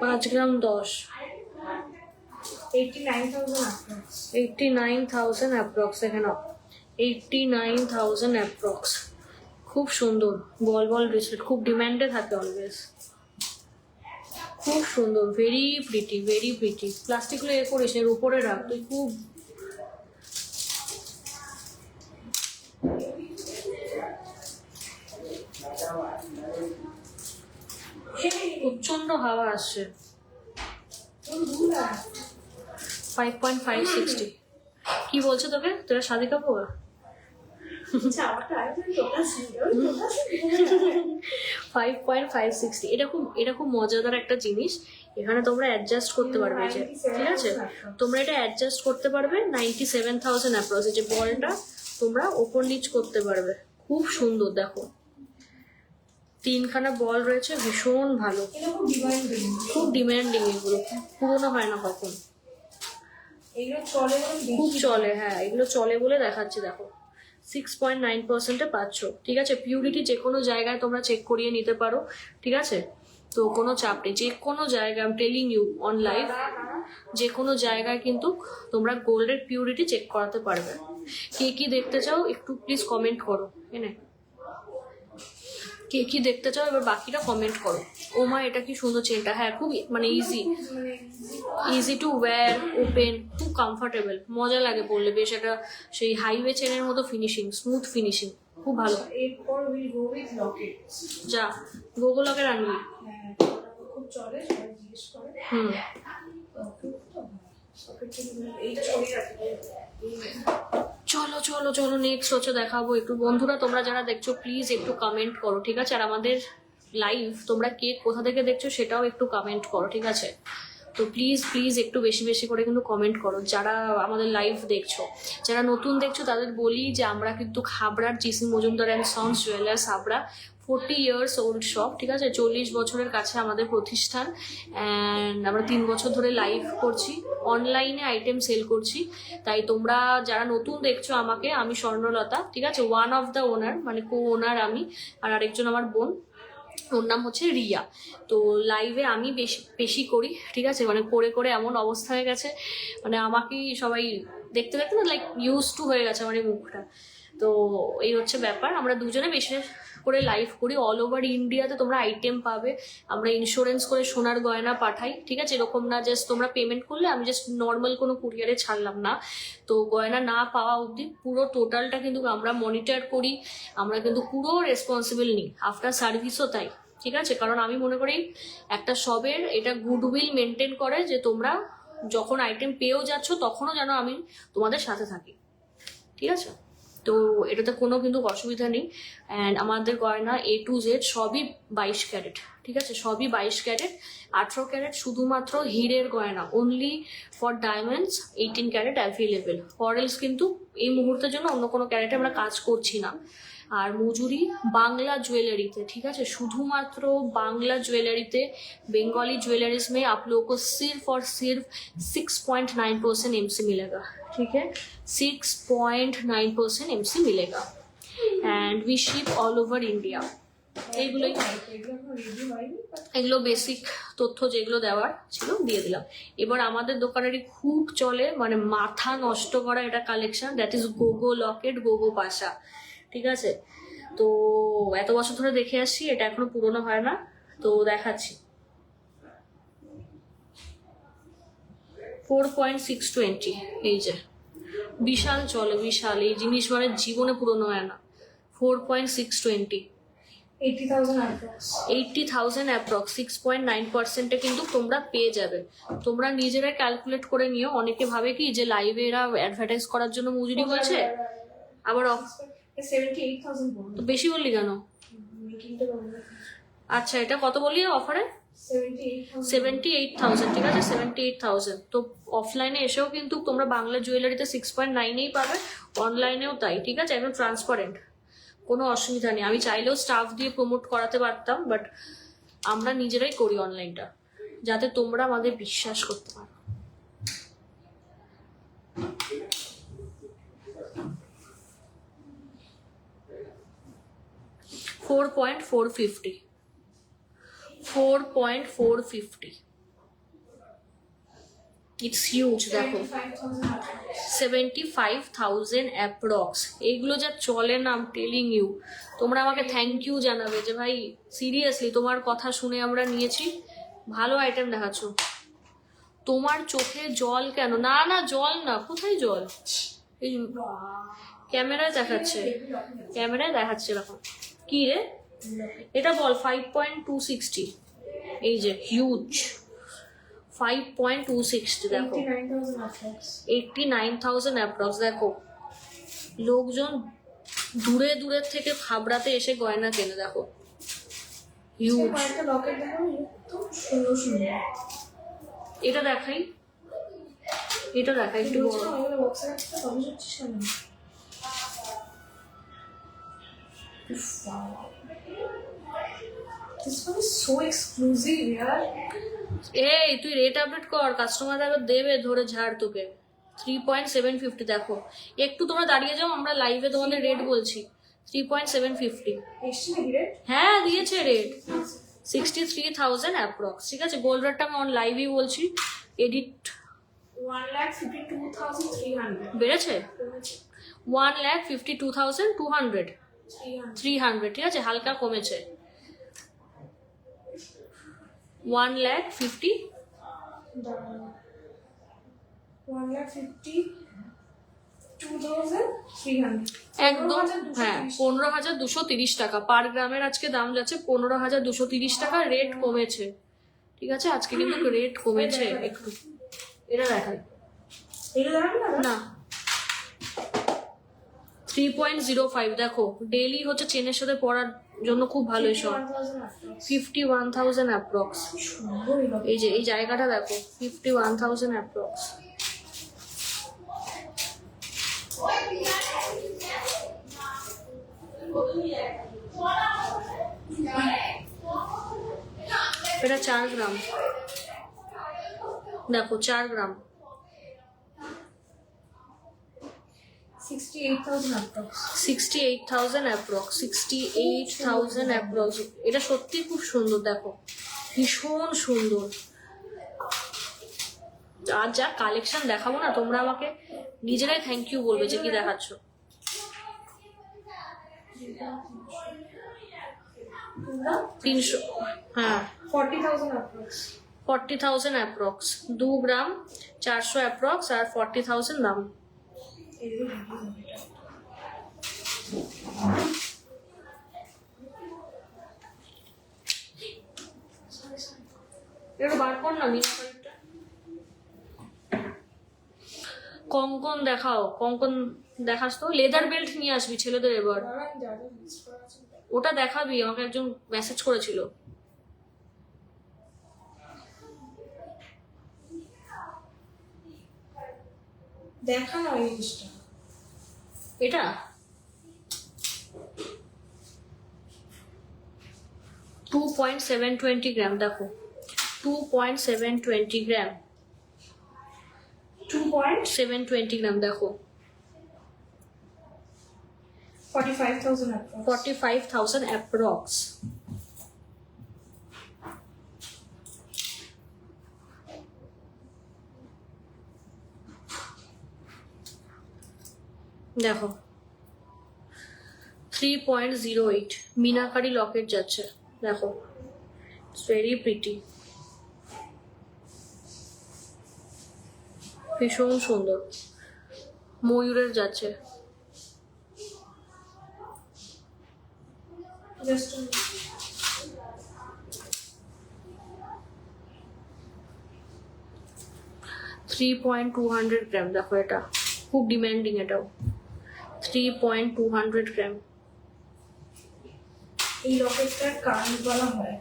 5 গ্রাম 10 89,000 অ্যাপ্রক্স দেখে নাও, 89,000 অ্যাপ্রক্স। খুব সুন্দর বল বল ব্রেসলেট, খুব ডিমান্ডে থাকে অলওয়েজ, খুব সুন্দর, ভেরি প্রিটি, ভেরি প্রিটি। প্লাস্টিকগুলো এ করিস এর উপরে রাখ তুই, খুব প্রচন্ড হাওয়া আসছে। 5.560 কি বলছে তোকে? তোরা শাদি কাপড় আচ্ছা আমারটা আরেকজন টোটাল সিঙ্গেল টোটাল 5.560 এটা খুব মজাদার একটা জিনিস। এখানে তোমরা অ্যাডজাস্ট করতে পারবে, যে ঠিক আছে তোমরা এটা অ্যাডজাস্ট করতে পারবে 97,000 অ্যাপ্রক্স। যে বলটা তোমরা ওপর নিচ করতে পারবে, খুব সুন্দর। দেখো 3খানা বল রয়েছে, ভীষণ ভালো, এরকম ডিমান্ডিং খুব ডিমান্ডিং। এগুলো পুরোনো হয় না কখন, এগুলো চলে খুব চলে। হ্যাঁ এগুলো চলে বলে দেখাচ্ছি। দেখো 6.9%-এ পাচ্ছ, ঠিক আছে। পিউরিটি যে কোনো জায়গায় তোমরা চেক করিয়ে নিতে পারো, ঠিক আছে। তো কোনো চাপ নেই, যে কোনো জায়গায় I am telling you on live, যে কোনো জায়গায় কিন্তু তোমরা গোল্ডের পিউরিটি চেক করাতে পারবে। কে কি দেখতে চাও একটু প্লিজ কমেন্ট করো, এনে কে কি দেখতে চাও, এবার বাকিটা কমেন্ট করো। ও মা এটা কি সুন্দর চেনটা, হ্যাঁ খুব মানে ইজি টু ওয়্যার, ওপেন, খুব কমফোর্টেবল, মজা লাগে পরলে। বেশ একটা সেই হাইওয়ে চেনের মতো ফিনিশিং, স্মুথ ফিনিশিং, খুব ভালো। এরপর উইল গো উইথ লকেট। যা গোগো লকের আনবি। হ্যাঁ খুব চলে, সবাই জিজ্ঞেস করে। এই ছড়িয়ে রাখবে। চলো চলো চলো নেক্সট হচ্ছে দেখাবো একটু। বন্ধুরা তোমরা যারা দেখছো প্লিজ একটু কমেন্ট করো, ঠিক আছে। আর আমাদের লাইভ তোমরা কে কোথা থেকে দেখছো সেটাও একটু কমেন্ট করো, ঠিক আছে। তো প্লিজ প্লিজ একটু বেশি বেশি করে কিন্তু কমেন্ট করো যারা আমাদের লাইভ দেখছো। যারা নতুন দেখছো তাদের বলি যে আমরা কিন্তু হাবড়ার GC Majumdar and sons jewellers, Habra, 40 years old shop, ঠিক আছে। 40 বছরের কাছে আমাদের প্রতিষ্ঠান। অ্যান্ড আমরা 3 বছর ধরে লাইভ করছি, অনলাইনে আইটেম সেল করছি। তাই তোমরা যারা নতুন দেখছো আমাকে, আমি স্বর্ণলতা, ঠিক আছে। ওয়ান অফ দ্য ওনার, মানে কো ওনার আমি, আর আরেকজন আমার বোন, ওর নাম হচ্ছে রিয়া। তো লাইভে আমি বেশি বেশি করি, ঠিক আছে। মানে করে করে এমন অবস্থা হয়ে গেছে, মানে আমাকেই সবাই দেখতে দেখতে না লাইক ইউজ টু হয়ে গেছে আমার এই মুখটা। তো এই হচ্ছে ব্যাপার, আমরা দুজনে বেশি করে লাইভ করি। অল ওভার ইন্ডিয়াতে তোমরা আইটেম পাবে। আমরা ইন্স্যুরেন্স করে সোনার গয়না পাঠাই, ঠিক আছে। এরকম না জাস্ট তোমরা পেমেন্ট করলে আমি জাস্ট নর্মাল কোনো কুরিয়ারে ছাড়লাম না। তো গয়না না পাওয়া অবধি পুরো টোটালটা কিন্তু আমরা মনিটর করি, আমরা কিন্তু পুরো রেসপন্সিবল নিই। আফটার সার্ভিসও তাই, ঠিক আছে। কারণ আমি মনে করি একটা শপের এটা গুডউইল মেনটেন করে যে তোমরা যখন আইটেম পেয়েও যাচ্ছ তখনও যেন আমি তোমাদের সাথে থাকি, ঠিক আছে। তো এটাতে কোনো কিন্তু অসুবিধা নেই। অ্যান্ড আমাদের গয়না A to Z সবই 22 ক্যারেট, ঠিক আছে। সবই 22 ক্যারেট। 18 ক্যারেট শুধুমাত্র হীরের গয়না, only for diamonds 18 carat available. ফরেলস কিন্তু এই মুহূর্তের জন্য অন্য কোনো ক্যারেটে আমরা কাজ করছি না। আর মজুরি বাংলা ज्वेलरीতে, ठीक है। শুধুমাত্র বাংলা ज्वेलरीতে, बेंगोली ज्वेलरीज में आप लोगों को सिर्फ और सिर्फ 6.9% MC मिलेगा, ठीक है। 6.9% MC मिलेगा and we ship all over India. এগুলো বেসিক তথ্য যেগুলো দেওয়ার ছিল দিয়ে দিলাম। এবার আমাদের দোকানেরই খুব চলে, মানে মাথা নষ্ট করা এটা কালেকশন, দ্যাট ইজ গোগো লকেট, গোগো পাশা, ঠিক আছে। তো এত বছর ধরে দেখে আসছি, এটা এখনো পুরোনো হয় না, তো দেখাচ্ছি। 4.620, এই যে বিশাল চলে, বিশাল। এই জিনিস মানে জীবনে পুরোনো হয় না। 4.620, 80,000 অ্যাপ্রক্স, 6.9%-এ কিন্তু তোমরা পেয়ে যাবে। তোমরা নিজেরা ক্যালকুলেট করে নিও। অনেকে ভাবে কি যে লাইভে এরা অ্যাডভার্টাইজ করার জন্য মজুরি বলছে, আবার 78,000 তো বেশি বললি কেন? আচ্ছা এটা কত বললি অফারে? 78,000, ঠিক আছে। 78,000। তো অফলাইনে এসেও কিন্তু তোমরা বাংলা জুয়েলারিতে 6.9-এই পাবে, অনলাইনেও তাই, ঠিক আছে। একদম ট্রান্সপারেন্ট, কোনো অসুবিধা নেই। আমি চাইলেও স্টাফ দিয়ে প্রমোট করাতে পারতাম, বাট আমরা নিজেরাই করি অনলাইনটা, যাতে তোমরা আমাদের বিশ্বাস করতে পারো। 4.450, 4.450, ইটস হিউজ। দেখো 75,000 অ্যাপ্রক্স। এইগুলো যা চলে না, আই এম টেলিং ইউ, তোমরা আমাকে থ্যাংক ইউ জানাবে যে ভাই সিরিয়াসলি তোমার কথা শুনে আমরা নিয়েছি, ভালো আইটেম দেখাচ্ছ। তোমার চোখে জল কেন? না না জল না, কোথায় জল? এই ক্যামেরায় দেখাচ্ছে, ক্যামেরায় দেখাচ্ছে এরকম। কি রে এটা বল? 5.260, এই যে হিউজ 5.260। দেখো 89,000 অ্যাপ্রক্স। দেখো লোকজন দূরে দূরের থেকে খাবড়াতে এসে গয়না কেনে দেখো, হিউজ। কয়েকটা লকেট দেখো, তো সুন্দর সুন্দর। এটা দেখাই, এটা দেখাই একটু বড়। বক্সে রাখতে কবে যাচ্ছিস কেন? This one is so exclusive, yaar. এই তুই রেট আপডেট কর, কাস্টমার আবার দেবে ধরে ঝাড় তোকে। 3.750 দেখো, একটু তোমরা দাঁড়িয়ে যাও, আমরা লাইভে তোমাদের রেট বলছি। 3.750। এসছি নাকি রে? হ্যাঁ দিয়েছে রেট 63,000 অ্যাপ্রক্স। ঠিক আছে, গোল্ড রেটটা আমি অন লাইভই বলছি, এডিট 1,52,300 বেড়েছে 1,52,200 300। ঠিক আছে, হালকা কমেছে 1,50,000 1,52,300 একদম। হ্যাঁ 15,230 টাকা পার গ্রামের আজকে দাম যাচ্ছে 15,230 টাকা। রেট কমেছে, ঠিক আছে, আজকে কিন্তু রেট কমেছে একটু। এটা দেখাই এটা দাঁড়াবে না, 3.05 দেখো, ডেইলি হচ্ছে চেনের সাথে পরার জন্য খুব ভালো সব। 51,000 অ্যাপ্রক্স। এই যে এই জায়গাটা দেখো, 51,000 অ্যাপ্রক্স। এটা 4 গ্রাম দেখো, 4 গ্রাম 68,000 অ্যাপ্রক্স। 68,000 অ্যাপ্রক্স। এটা সত্যি খুব সুন্দর দেখো, ভীষণ সুন্দর। আর যা কালেকশন দেখাবো না, তোমরা আমাকে নিজেরাই থ্যাংক ইউ বলবে যে কি দেখাচ্ছ। 300, হ্যাঁ 40,000 অ্যাপ্রক্স। 2 গ্রাম 400 অ্যাপ্রক্স আর 40,000 দাম। এটা বার কর না মিনাকারিটা। কঙ্কন দেখাও, কঙ্কন দেখাস তো। লেদার বেল্ট নিয়ে আসবি ছেলেদের এবার। ওটা দেখাবি, আমাকে একজন মেসেজ করেছিল। দেখা না ওই জিনিসটা। এটা 2.720 গ্রাম দেখো, 2.720 গ্রাম, 2.720 গ্রাম দেখো, 45,000 অ্যাপ্রক্স। দেখো 3.08 মিনাকারি লকেট যাচ্ছে দেখো, ইটস ভেরি প্রিটি, ভীষণ সুন্দর। ময়ূরের যাচ্ছে, Just 3.200 গ্রাম দেখো, এটা খুব ডিমান্ডিং, এটাও 3.200 গ্রাম। এই লকেটটার কান বলা হয়।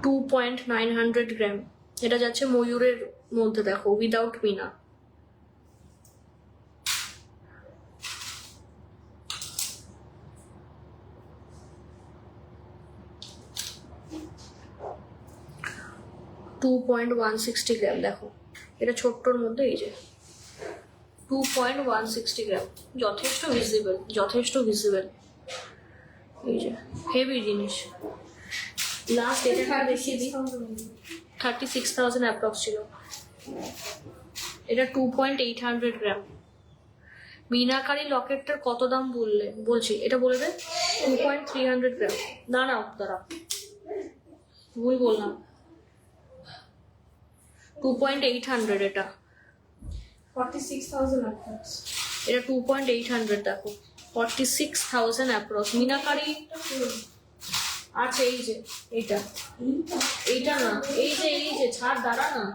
2.900 গ্রাম। এটা যাচ্ছে ময়ূরের মধ্যে দেখো, উইদাউট মিনা। $2.160 গ্রাম দেখো, এটা ছোট্টর মধ্যে। এই যে 2.160 গ্রাম, যথেষ্ট ভিজিবল, যথেষ্ট ভিজিবল। এই যে হেভি জিনিস। লাস্ট এটা দেখিয়ে দিই, 36,000 অ্যাপ্রক্স ছিল। এটা 2.800 গ্রাম। মিনাকারি লকেটটার কত দাম বলছি, এটা বলে দে। 2.300 গ্রাম। দাঁড়া ভুল বললাম, 2.800 এটা। 46,000 approx। এটা 2.800 দেখো, 46,000 অ্যাপ্রক্স। মিনাকারি আছে এই যে এইটা, এইটা না, এই যে ছাড়, দাঁড়া না,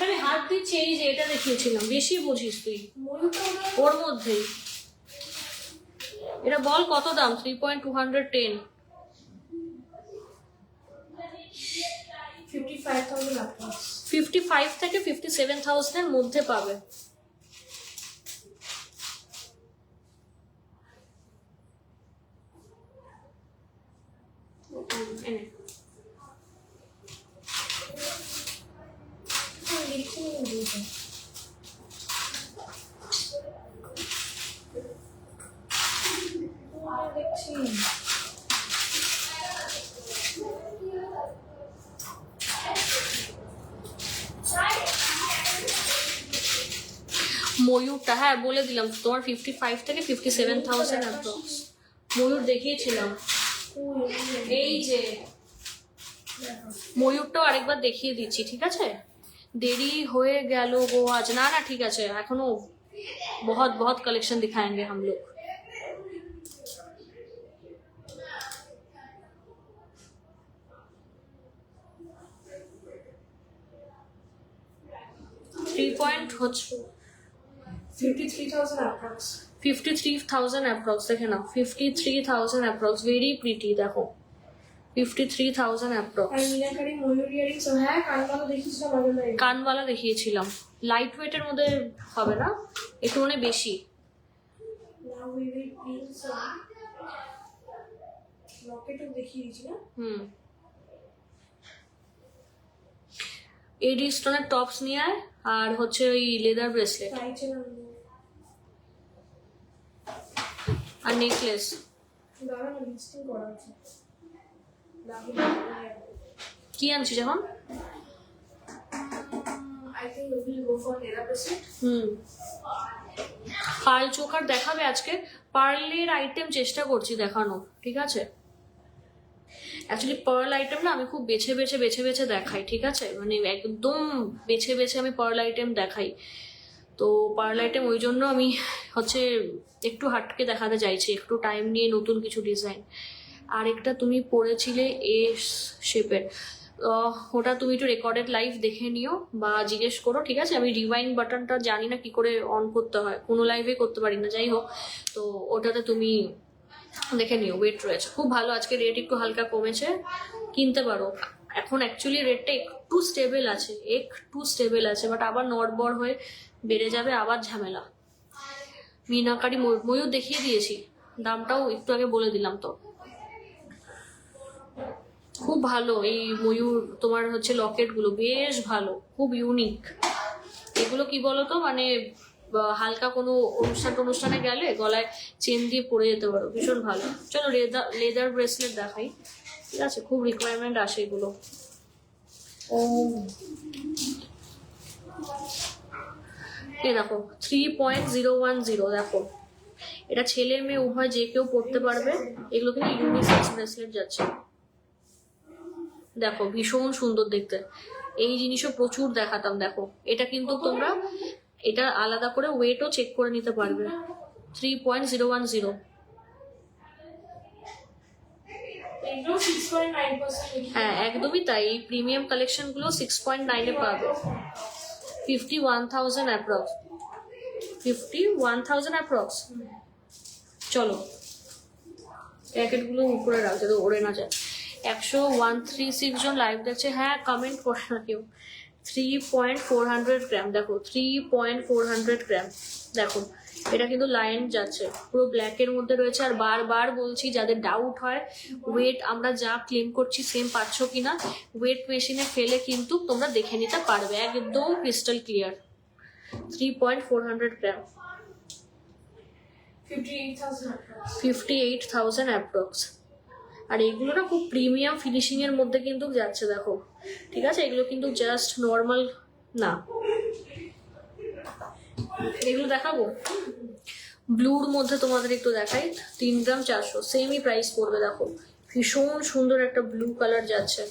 আমি হাত দিচ্ছি, এই যে এটা দেখিয়েছিলাম, বেশি বুঝিস তুই, ওর মধ্যেই। এটা বল কত দাম? 3.210। 55 থেকে 57,000 এর মধ্যে পাবে। ময়ূরটা, হ্যাঁ বলে দিলাম তোমার 55 থেকে 57,000 অ্যাপ্রক্স। ময়ূর দেখিয়েছিলাম, এই যে ময়ূরটাও আরেকবার দেখিয়ে দিচ্ছি, ঠিক আছে? দেরি হয়ে গেল গো আজ। না না ঠিক আছে, এখনো बहुत बहुत कलेक्शन दिखाएंगे हम लोग। হচ্ছে 53,000 অ্যাপ্রক্স। দেখে নাও 53,000 অ্যাপ্রক্স, ভেরি প্রিটি। দেখো 53,000 অ্যাপ্রক্স। কানওয়ালা দেখিয়েছিলাম, লাইট ওয়েটের মধ্যে হবে না, একটু মানে বেশি। এডি স্টোনের টপস নিয়ে আয়, আর হচ্ছে ওই লেদার ব্রেসলেট আর নেকলেস। কি আনছিস এখন? পার্ল চোকার দেখাবে আজকে। পার্লের আইটেম চেষ্টা করছি দেখানো, ঠিক আছে? অ্যাকচুয়ালি পার্ল আইটেম না আমি খুব বেছে বেছে দেখাই, ঠিক আছে? মানে একদম বেছে আমি পার্ল আইটেম দেখাই। তো পার্ল আইটেম ওই জন্য আমি হচ্ছে একটু হাটকে দেখাতে চাইছি, একটু টাইম নিয়ে নতুন কিছু ডিজাইন। আরেকটা তুমি পড়েছিলে এ শেপের, ওটা তুমি একটু রেকর্ডেড লাইভ দেখে নিও বা জিজ্ঞেস করো, ঠিক আছে? আমি রিওয়াইন্ড বাটনটা জানি না কি করে অন করতে হয়, কোনো লাইভে করতে পারি না, যাই হোক। তো ওটাতে তুমি দেখে নিও, ওয়েট রয়েছে খুব ভালো। আজকে রেট একটু হালকা কমেছে, কিনতে পারো। এখন অ্যাকচুয়ালি রেটটা একটু স্টেবল আছে, বাট আবার নড়বড় হয়ে বেড়ে যাবে, আবার ঝামেলা। মিনাকারি ময়ূর দেখিয়ে দিয়েছি, দামটাও একটু আগে বলে দিলাম। তো খুব ভালো এই ময়ূর, তোমার হচ্ছে লকেট গুলো বেশ ভালো, খুব ইউনিক। এগুলো কি বলতো, মানে হালকা কোনো অনুষ্ঠানে গেলে গলায় চেন দিয়ে পরে যেতে পারো, ভীষণ ভালো। চলো লেদার ব্রেসলেট দেখাই, ঠিক আছে? খুব রিকোয়ারমেন্ট আসে এগুলো। এই দেখো 3.010, দেখো এটা ছেলে মেয়ে উভয় যে কেউ পড়তে পারবে। এগুলো কিন্তু ইউনিসেক্স ব্রেসলেট যাচ্ছে, দেখো ভীষণ সুন্দর দেখতে। এই জিনিসও প্রচুর দেখাতাম। দেখো এটা কিন্তু তোমরা এটা আলাদা করে ওয়েটও চেক করে নিতে পারবে। 3.010। হ্যাঁ একদমই তাই, এই প্রিমিয়াম কালেকশন গুলো 6.9 এ পাবে। 51,000 অ্যাপ্রক্স, 51,000 অ্যাপ্রক্স। চলো প্যাকেট গুলো উপরে রাখ যাতে ওড়ে না যায়। 136 জন লাইভ দেখছে, হ্যাঁ কমেন্ট করে না কেউ। 3.400 গ্রাম, দেখো 3.400 গ্রাম। দেখো এটা কিন্তু লাইন যাচ্ছে, পুরো ব্ল্যাকের মধ্যে রয়েছে। আর বারবার বলছি, যাদের ডাউট হয় ওয়েট আমরা যা ক্লেম করছি সেম পাচ্ছ কিনা, ওয়েট মেশিনে ফেলে কিন্তু তোমরা দেখে নিতে পারবে, একদম ক্রিস্টাল ক্লিয়ার। 3.400 গ্রাম, 58,000 অ্যাপ্রক্স। আর এগুলো না খুব প্রিমিয়াম ফিনিশিং এর মধ্যে কিন্তু যাচ্ছে, দেখো ঠিক আছে? এগুলো কিন্তু জাস্ট নর্মাল না। এগুলো দেখাবো ব্লুর মধ্যে তোমাদের একটু দেখাই। 3 গ্রাম 400, সেমই প্রাইস পড়বে। দেখো ভীষণ সুন্দর একটা ব্লু কালার যাচ্ছে।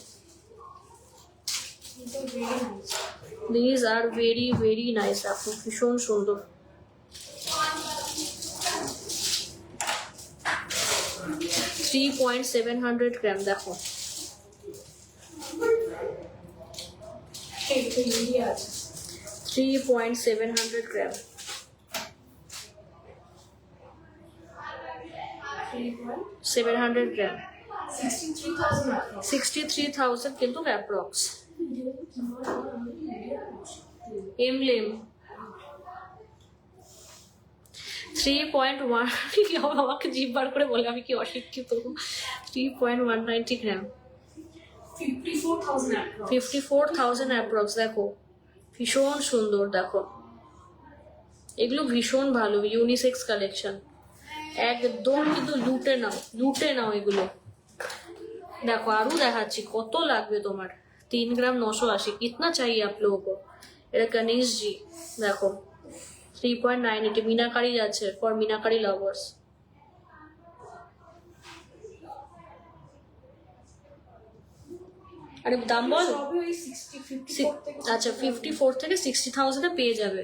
দিস আর ভেরি নাইস, দেখো ভীষণ সুন্দর। 3.700 গ্রাম দেখো। এইটা ইন্ডিয়া আছে 3.700 গ্রাম। 700 গ্রাম 63,000 কিন্তু অ্যাপ্রক্স। এমলেম 3.1 আমাকে জিভ বার করে বলে আমি কি অশিক্ষিত। 3.190 গ্রাম 54,000 অ্যাপ্রক্স। দেখো ভীষণ সুন্দর, দেখো এগুলো ভীষণ ভালো ইউনিসেক্স কালেকশন একদম, কিন্তু লুটে নাও এগুলো। देखो आरू देखाচ্ছি কত লাগবে তোমার। 3 ग्राम 980 कितना चाहिए आप लोगों को। এটা গণেশ জি দেখো 3.98 मीनाकारी যাচ্ছে ফর मीनाकारी লাভার্স। আরে দাম বল। সবই ওই 60 54 থেকে আচ্ছা 54 থেকে 60,000 এ পেয়ে যাবে।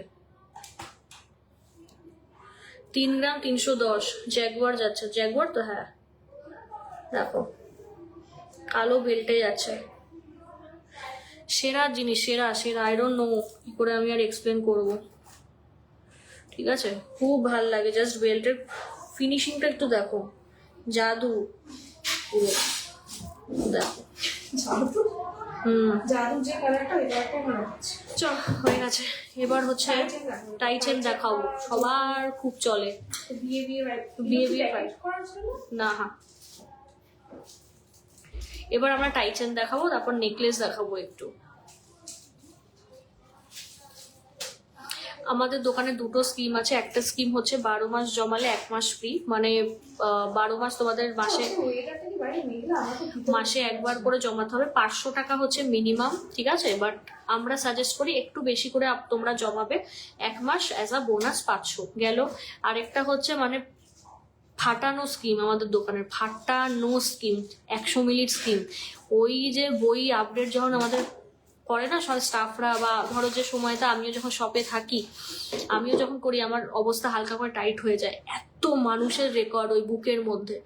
3 ग्राम 310 जैगुआर যাচ্ছে, जैगुआर তো হ্যাঁ দেখো কালো বেল্টে যাচ্ছে। সেরা জিনিস, সেরা সেরা আই ডোন্ট নো কি করে আমি আর এক্সপ্লেন করব। ঠিক আছে খুব ভাল লাগে, জাস্ট বেল্টের ফিনিশিংটা একটু দেখো, জাদু পুরো দেখো। জাদু যে কালারটা এটা তো মনে হচ্ছে। চল হয়ে গেছে, এবার হচ্ছে টাই চেন দেখাবো, সবার খুব চলে। বিয়ে করার জন্য না হ্যাঁ, এবার আমরা টাই চেন দেখাবো, তারপর নেকলেস দেখাবো একটু। আমাদের দোকানে দুটো স্কিম আছে, একটা স্কিম হচ্ছে 12 মাস জমালে 1 মাস ফ্রি, মানে 12 মাস তোমাদের মাসে একবার করে জমাতে হবে। 500 টাকা হচ্ছে মিনিমাম, ঠিক আছে, বাট আমরা সাজেস্ট করি একটু বেশি করে তোমরা জমাবে, 1 মাস অ্যাজ আ বোনাস 500 গেল। আরেকটা হচ্ছে মানে ফাটানো স্কিম, আমাদের দোকানের ফাটানো স্কিম 100 মিনিট স্কিম। ওই যে বই আপডেট যখন আমাদের করে না সব স্টাফরা, বা ধরো যে সময়টা আমিও যখন শপে থাকি, আমিও যখন করি, আমার অবস্থা হালকা করে টাইট হয়ে যায়। এত মানুষের রেকর্ড ওই বুকের মধ্যে,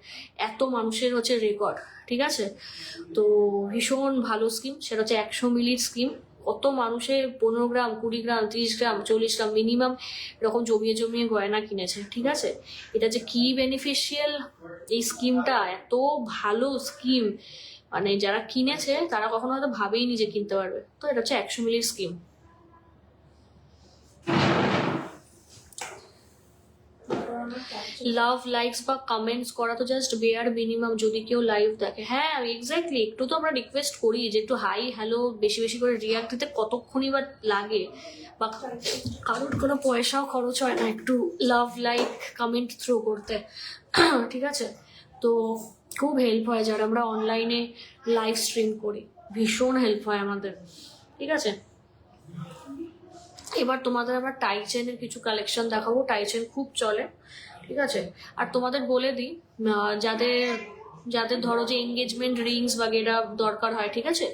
এত মানুষের হচ্ছে রেকর্ড, ঠিক আছে। তো ভীষণ ভালো স্কিম, সেটা হচ্ছে 100 মিলির স্কিম। কত মানুষের 15 গ্রাম 20 গ্রাম 30 গ্রাম 40 গ্রাম মিনিমাম এরকম জমিয়ে জমিয়ে গয়না কিনেছে, ঠিক আছে। এটা যে কি বেনিফিশিয়াল এই স্কিমটা, এত ভালো স্কিম, মানে যারা কিনেছে তারা কখনো হয়তো ভাবেইনি যে কিনতে পারবে। তো এটা হচ্ছে 100 মিলির স্কিম। লাভ লাইকস বা কমেন্টস করা তো জাস্ট বেয়ার মিনিমাম, যদি কেউ লাইভ দেখে। হ্যাঁ এক্স্যাক্টলি, একটু তো আমরা রিকোয়েস্ট করি যে একটু হাই হ্যালো বেশি বেশি করে রিয়াক্ট দিতে, কতক্ষণই বা লাগে, বা কারোর কোনো পয়সাও খরচ হয় না একটু লাভ লাইক কমেন্ট থ্রো করতে, ঠিক আছে। তো খুব হেল্প হয় যারা আমরা অনলাইনে লাইভ স্ট্রিম করি, ভীষণ হেল্প হয় আমাদের, ঠিক আছে। এবার তোমাদের আবার টাই চেনের কিছু কালেকশন দেখাবো, টাই চেন খুব চলে, ঠিক আছে। আর তোমাদের বলে দিই, যাদের যাদের ধরো যে এঙ্গেজমেন্ট রিংস বাগেরা দরকার হয়, ঠিক আছে,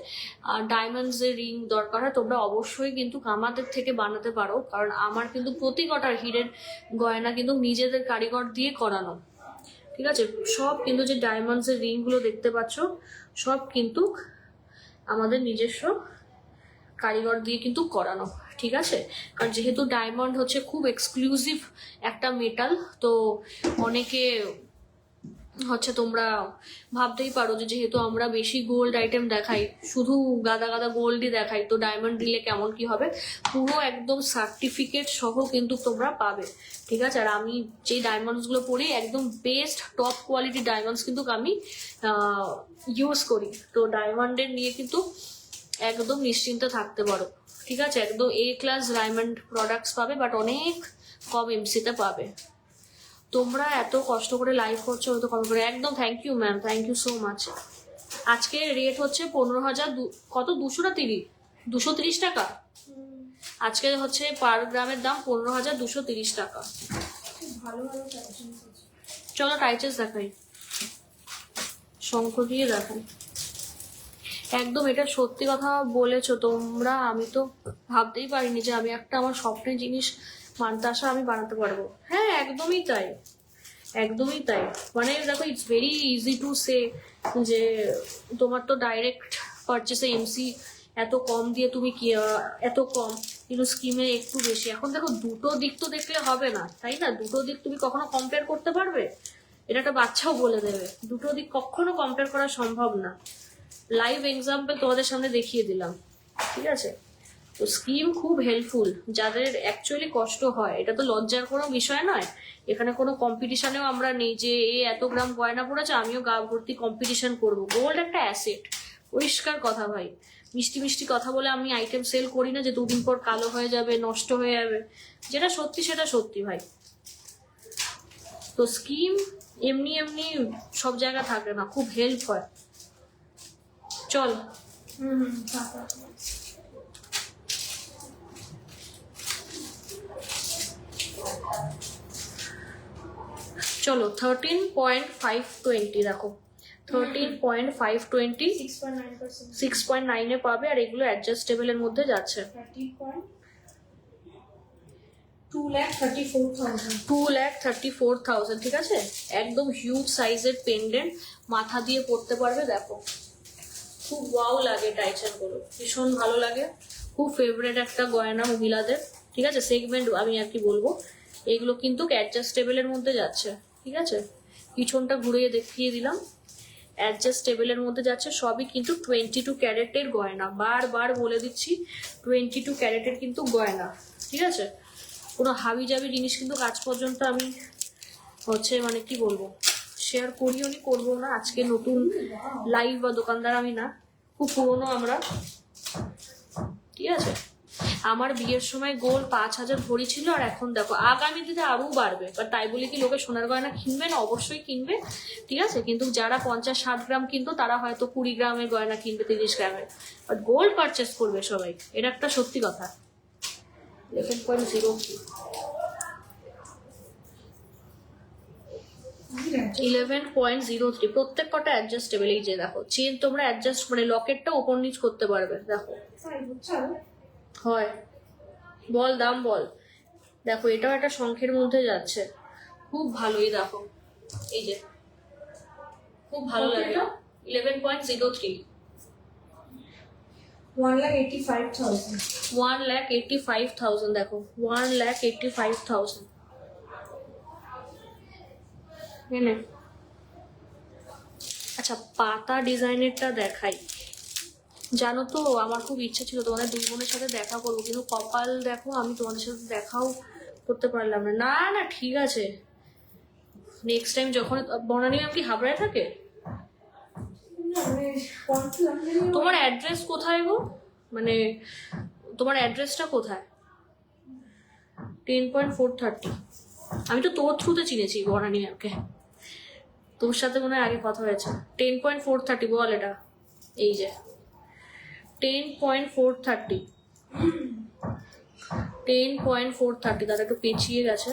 আর ডায়মন্ডস এর রিং দরকার হয়, তোমরা অবশ্যই কিন্তু আমাদের থেকে বানাতে পারো, কারণ আমার কিন্তু প্রতি কটার হিরের গয়না কিন্তু নিজেদের কারিগর দিয়ে করানো, ঠিক আছে। সব কিন্তু যে ডায়মন্ডস এর রিং গুলো দেখতে পাচ্ছ সব কিন্তু আমাদের নিজস্ব কারিগর দিয়ে কিন্তু করানো, ঠিক আছে। কারণ যেহেতু ডায়মন্ড হচ্ছে খুব এক্সক্লুসিভ একটা মেটাল, তো অনেকে হচ্ছে তোমরা ভাবতেই পারো যে যেহেতু আমরা বেশি গোল্ড আইটেম দেখাই, শুধু গাদা গাদা গোল্ডই দেখাই, তো ডায়মন্ড দিলে কেমন কি হবে। পুরো একদম সার্টিফিকেট সহ কিন্তু তোমরা পাবে, ঠিক আছে। আর আমি যে ডায়মন্ডসগুলো পরি একদম বেস্ট টপ কোয়ালিটি ডায়মন্ডস কিন্তু আমি ইউজ করি, তো ডায়মন্ডের নিয়ে কিন্তু একদম নিশ্চিন্তে থাকতে পারো, ঠিক আছে। একদম এ ক্লাস ডায়মন্ড প্রোডাক্টস পাবে, বাট অনেক কম এমসিতে পাবে। তোমরা এত কষ্ট করে লাইভ করছো, তো কম করে একদম thank you ma'am, thank you so much. আজকে রেট হচ্ছে 15,000 কত 200 না 230 টাকা। আজকে হচ্ছে পার গ্রামের দাম 15,230 টাকা। ভালো ভালো চলো টাইচেস দেখাই, শঙ্খ দিয়ে দেখাই। একদম এটা সত্যি কথা বলেছো তোমরা, আমি তো ভাবতেই পারিনি যে আমি একটা আমার স্বপ্নের জিনিস মানতাসা আমি বানাতে পারবো। হ্যাঁ একদমই তাই, একদমই তাই। মানে দেখো it's very easy to say যে তোমার তো ডাইরেক্ট পারচেসে এমসি এত কম দিয়ে তুমি কি এত কম, কিন্তু স্কিমে একটু বেশি। এখন দেখো দুটো দিক তো দেখলে হবে না, তাই না? দুটো দিক তুমি কখনো কম্পেয়ার করতে পারবে? এটা একটা বাচ্চাও বলে দেবে, দুটো দিক কখনো কম্পেয়ার করা সম্ভব না। লাইভ এক্সাম্পল তোমাদের সামনে দেখিয়ে দিলাম, ঠিক আছে? তো স্কিম খুব হেল্পফুল যাদের অ্যাকচুয়ালি কষ্ট হয়। এটা তো লজ্জার কোনো বিষয় নয়, এখানে কোনো কম্পিটিশনেও আমরা নেই যে এ এত গ্রাম গয়না পড়েছে আমিও গা ভর্তি কম্পিটিশন করবো। গোল্ড একটা অ্যাসেট, পরিষ্কার কথা ভাই। মিষ্টি মিষ্টি কথা বলে আমি আইটেম সেল করি না যে দুদিন পর কালো হয়ে যাবে, নষ্ট হয়ে যাবে। যেটা সত্যি সেটা সত্যি ভাই। তো স্কিম এমনি এমনি সব জায়গা থাকে না, খুব হেল্প হয়। চল চলো 13.520 দেখো, 13.520 6.9 এ পাবে। আর এগুলো অ্যাডজাস্টেবল এর মধ্যে যাচ্ছে। 2,34,000, ঠিক আছে? একদম হিউজ সাইজের পেন্ডেন্ট, মাথা দিয়ে পরতে পারবে। দেখো খুব ওয়াও লাগে, টাইচার গুলো ভীষণ ভালো লাগে, খুব ফেভারিট একটা গয়না মহিলাদের, ঠিক আছে? সেগমেন্ট আমি আর কি বলবো। এগুলো কিন্তু অ্যাডজাস্টেবল এর মধ্যে যাচ্ছে, ঠিক আছে? পিছনটা ঘুরিয়ে দেখিয়ে দিলাম, অ্যাডজাস্টেবল এর মধ্যে যাচ্ছে। সবই কিন্তু 22 ক্যারেটের গয়না, বারবার বলে দিচ্ছি 22 ক্যারেটের কিন্তু গয়না, ঠিক আছে? কোনো হাবি জাবি জিনিস কিন্তু আজ পর্যন্ত আমি হচ্ছে মানে কি বলবো শেয়ার করিও নি, করবো না। আজকে নতুন লাইভ বা দোকানদার আমি না, খুব পুরনো আমরা, ঠিক আছে? আমার বিয়ের সময় গোল্ড 5,000 ভরি ছিল, আর এখন দেখো আগামী দিনে আরো বাড়বে। বাট তাই বলে কি লোকে সোনার গয়না কিনবে না? অবশ্যই কিনবে, ঠিক আছে? কিন্তু যারা 50-60 গ্রাম কিনতো তারা হয়তো 20 গ্রামের গয়না কিনবে, 30 গ্রামের। বাট গোল্ড পারচেস করবে সবাই, এটা একটা সত্যি কথা। 11.03 11.03 প্রত্যেক কটা অ্যাডজাস্টেবল। এই যে দেখো চেন তোমরা অ্যাডজাস্ট মানে লকেটটা ওপর নিচ করতে পারবে। দেখো হয়, বল দাম বল। দেখো এটাও একটা শঙ্খের মধ্যে যাচ্ছে, খুব ভালোই। দেখো এই যে খুব ভালো লাগে। 11.03 1,85,000 দেখো 1,85,000। আচ্ছা পাতা ডিজাইনেরটা দেখাই। জানো তো আমার খুব ইচ্ছা ছিল তোমাদের দুই বোনের সাথে দেখা করবো, কিন্তু কপাল দেখো আমি তোমাদের সাথে দেখাও করতে পারলাম না। না না ঠিক আছে, নেক্সট টাইম যখন বনানী ম্যাম কি হাবড়ায় থাকে? তোমার অ্যাড্রেস কোথায় গো? মানে তোমার অ্যাড্রেসটা কোথায়? 10.430 আমি তো তোর থ্রুতে চিনেছি বনানী ম্যামকে, তোর সাথে মনে হয় আগে কথা হয়েছে। 10.430 বল এটা, এই যে 10.430 10.430 দাদা একটু পেঁচিয়ে গেছে।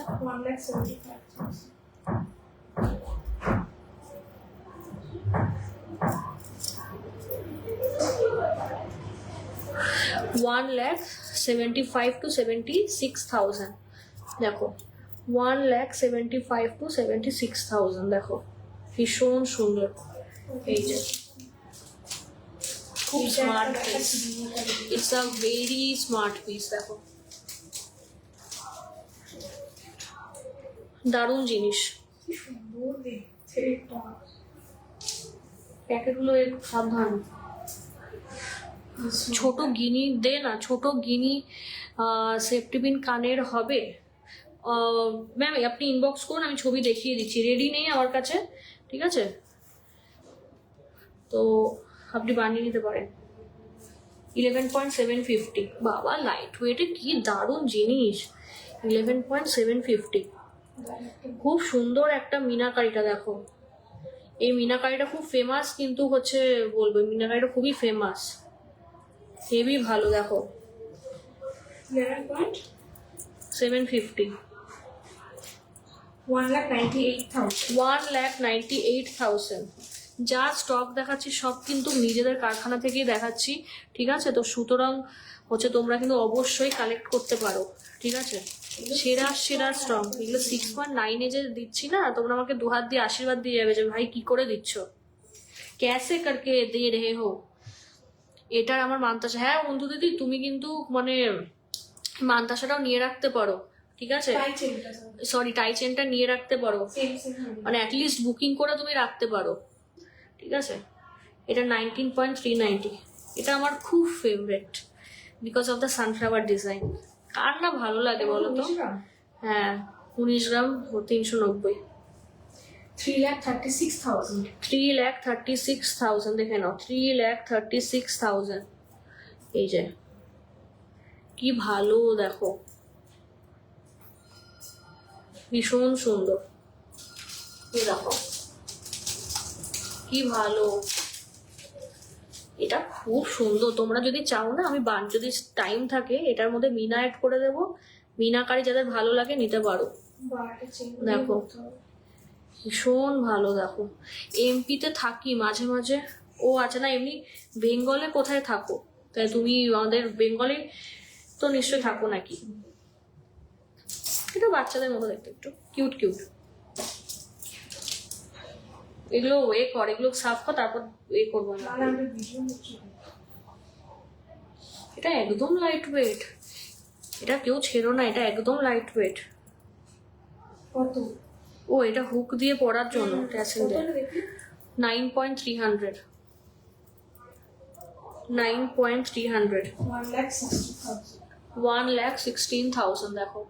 1,75,000 to 76,000 দেখো 1,75,000 to 76,000 দেখো ভীষণ সুন্দর। এই যে খুব smart piece, it's a very smart piece. দেখো দারুণ জিনিস, প্যাকেটগুলো সাবধান। ছোট গিনি দে না, ছোট গিনি সেফটি পিন কানের হবে। ম্যাম আপনি ইনবক্স করুন, আমি ছবি দেখিয়ে দিচ্ছি, রেডি নেই আমার কাছে, ঠিক আছে? তো আপনি বানিয়ে নিতে পারেন। 11.750 বাবা লাইট ওয়েটে কি দারুণ জিনিস। 11.750 খুব সুন্দর একটা মিনাকারিটা। দেখো এই মিনাকারিটা খুব ফেমাস, কিন্তু হচ্ছে বলবো মিনাকারিটা খুবই ফেমাস, হেভি ভালো। দেখো 11.750 1,98,000 1,98,000 যা স্টক দেখাচ্ছি সব কিন্তু নিজেদের কারখানা থেকেই দেখাচ্ছি, ঠিক আছে? তো সুতরাং হচ্ছে তোমরা কিন্তু অবশ্যই কালেক্ট করতে পারো, ঠিক আছে? সেরা সেরা স্টক এগুলো 6.9 যে দিচ্ছি না, তোমরা আমাকে দুহাত দিয়ে আশীর্বাদ দিয়ে যাবে যে ভাই কি করে দিচ্ছ, ক্যাসে করকে দে রে হো। এটার আমার মানতাসা, হ্যাঁ বন্ধু দিদি তুমি কিন্তু মানে মানতাসাটাও নিয়ে রাখতে পারো, ঠিক আছে? টাই চেনটা সরি, টাই চেনটা নিয়ে রাখতে পারো, সেম সেম মানে অ্যাটলিস্ট বুকিং করে তুমি রাখতে পারো, ঠিক আছে? এটা 19.390, এটা আমার খুব favourite because of the sunflower design. কার না ভালো লাগে বলো তো? হ্যাঁ 19 গ্রাম 390, 3,36,000। 3,36,000 দেখে নাও, 3,36,000। এই যে কি ভালো দেখো, ভীষণ সুন্দর, এই দেখো কি ভালো, এটা খুব সুন্দর। তোমরা যদি চাও না, আমি যদি টাইম থাকে এটার মধ্যে মিনা অ্যাড করে দেবো, মিনাকারি যাদের ভালো লাগে নিতে পারো। দেখো ভীষণ ভালো, দেখো এমপিতে থাকি মাঝে মাঝে। ও আচ্ছা, না এমনি বেঙ্গলে কোথায় থাকো? তাই তুমি আমাদের বেঙ্গলে তো নিশ্চয়ই থাকো নাকি? এটা বাচ্চাদের মতো দেখতে, একটু কিউট কিউট। এগুলো ওয়ে কর, এগুলো সাফ কর, তারপর এ করবো না। এটা একদম লাইট ওয়েট, এটা কেউ ছেড়ো না, এটা একদম লাইট ওয়েট। কত? ও এটা হুক দিয়ে পরার জন্য, ট্যাসেল দিয়ে। 9.300, 9.300, 1,16,000 দেখো,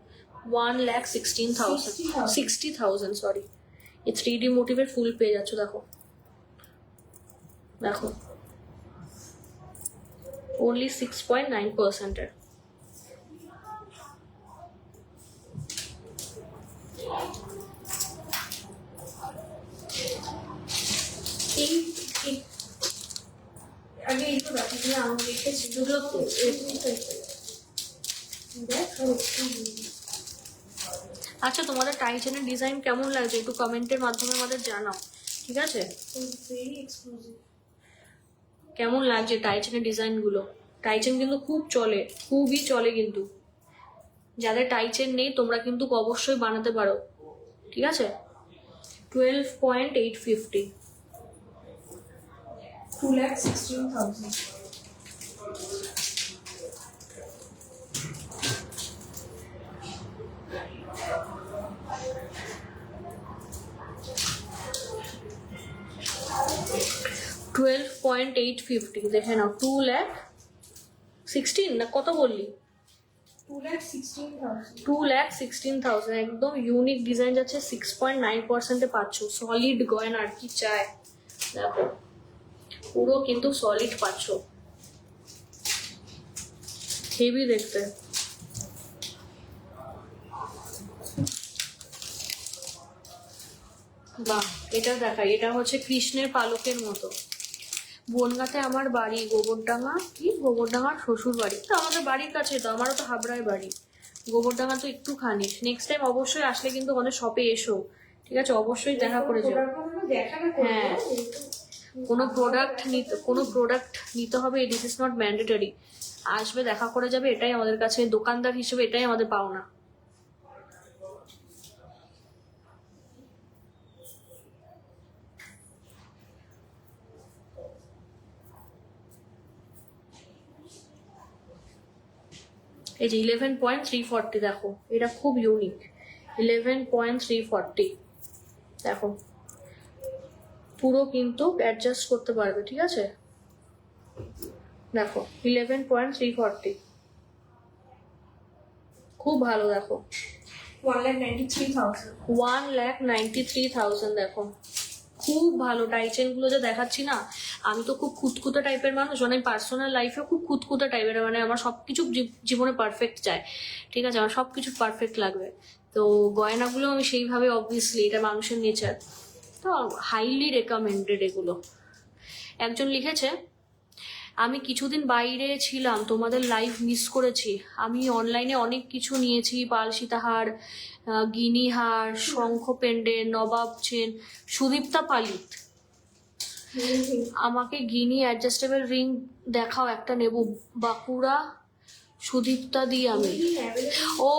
1,16,000, 60,000 সরি। এই 3D মোটিভের ফুল পেয়ে যাচ্ছ, দেখো দেখো, only 6.9% এর। এই আগে এই তো রাখি দিয়ে আমি দেখেছি দুটো তো আচ্ছা, তোমাদের টাইচেনের ডিজাইন কেমন লাগছে একটু কমেন্টের মাধ্যমে আমাদের জানাও, ঠিক আছে? Very exclusive. কেমন লাগছে টাইচেনের ডিজাইনগুলো? টাইচেন কিন্তু খুব চলে, খুবই চলে কিন্তু। যাদের টাইচেন নেই তোমরা কিন্তু অবশ্যই বানাতে পারো, ঠিক আছে? 12.850, 2,16,000। দেখে নাও, 2,16,000 না কত বললি? 2,16,000। 2,16,000, একদম ইউনিক ডিজাইন যাচ্ছে, 6.9% পাচ্ছ। সলিড গয়না আর কি চায়, দেখো পুরো কিন্তু সলিড পাচ্ছ, হেভি দেখতে। বাহ, এটা দেখাই, এটা হচ্ছে কৃষ্ণের পালকের মতো। বনগাঁতে আমার বাড়ি, গোবরডাঙ্গা, কি গোবরডাঙ্গার শ্বশুর বাড়ি তো আমাদের বাড়ির কাছে, তো আমারও তো হাবড়ায় বাড়ি। গোবরডাঙ্গা তো একটু খানি, নেক্সট টাইম অবশ্যই আসলে কিন্তু আমাদের শপে এসো, ঠিক আছে? অবশ্যই দেখা করে যাও। হ্যাঁ, কোনো প্রোডাক্ট নিতে হবে, দিস ইজ নট ম্যান্ডেটরি। আসবে, দেখা করে যাবে, এটাই আমাদের কাছে দোকানদার হিসেবে এটাই আমাদের পাওনা। এই যে 11.340 দেখো, এটা খুব ইউনিক। 11.340 দেখো, পুরো কিন্তু অ্যাডজাস্ট করতে পারবে, ঠিক আছে? দেখো 11.340, খুব ভালো। দেখো 1,93,000। 1,93,000 দেখো, খুব ভালো। টাইচেন গুলো যে দেখাচ্ছি না, আমি তো খুব খুঁতখুঁতে টাইপের মানুষ, মানে পার্সোনাল লাইফে খুব খুঁতখুঁতে টাইপের, মানে আমার সবকিছু জীবনে পারফেক্ট চাই, ঠিক আছে? আমার সবকিছু পারফেক্ট লাগবে, তো গয়নাগুলো আমি সেইভাবে, অবভিয়াসলি এটা মানুষের নেচার, তো হাইলি রেকমেন্ডেড এগুলো। একজন লিখেছে, আমি কিছুদিন বাইরে ছিলাম, তোমাদের লাইভ মিস করেছি। আমি অনলাইনে অনেক কিছু নিয়েছি, পালসিতাহার, গিনিহার, শঙ্খ পেন্ডেন্ট, নবাব চেন। সুদীপ্তা পালিত, আমাকে গিনি অ্যাডজাস্টেবল রিং দেখাও, একটা নেব। বাঁকুড়া সুদীপ্তা দি আমি। ও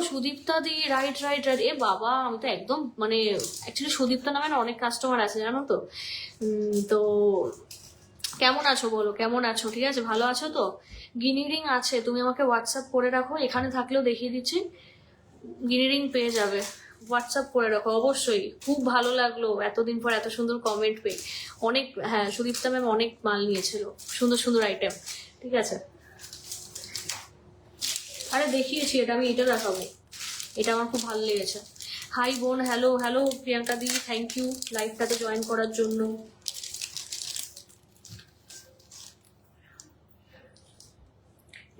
সুদীপ্তা দি, রাইট রাইট রাইট। এ বাবা, আমি তো একদম মানে অ্যাকচুয়ালি সুদীপ্তা নামে না অনেক কাস্টমার আছে জানো তো। তো কেমন আছো বলো, কেমন আছো? ঠিক আছে, ভালো আছো তো? গিনি রিং আছে, তুমি আমাকে হোয়াটসঅ্যাপ করে রাখো, এখানে থাকলেও দেখিয়ে দিচ্ছি। গিনি রিং পেয়ে যাবে, হোয়াটসঅ্যাপ করে রাখো অবশ্যই। খুব ভালো লাগলো এতদিন পর এত সুন্দর কমেন্ট পেয়ে। অনেক, হ্যাঁ সুদীপ্তা ম্যাম অনেক মাল নিয়েছিল, সুন্দর সুন্দর আইটেম। ঠিক আছে, আরে দেখিয়েছি, এটা আমি এটা দেখাবো, এটা আমার খুব ভালো লেগেছে। হাই বোন, হ্যালো হ্যালো প্রিয়াঙ্কা দি, থ্যাংক ইউ লাইভটাতে জয়েন করার জন্য।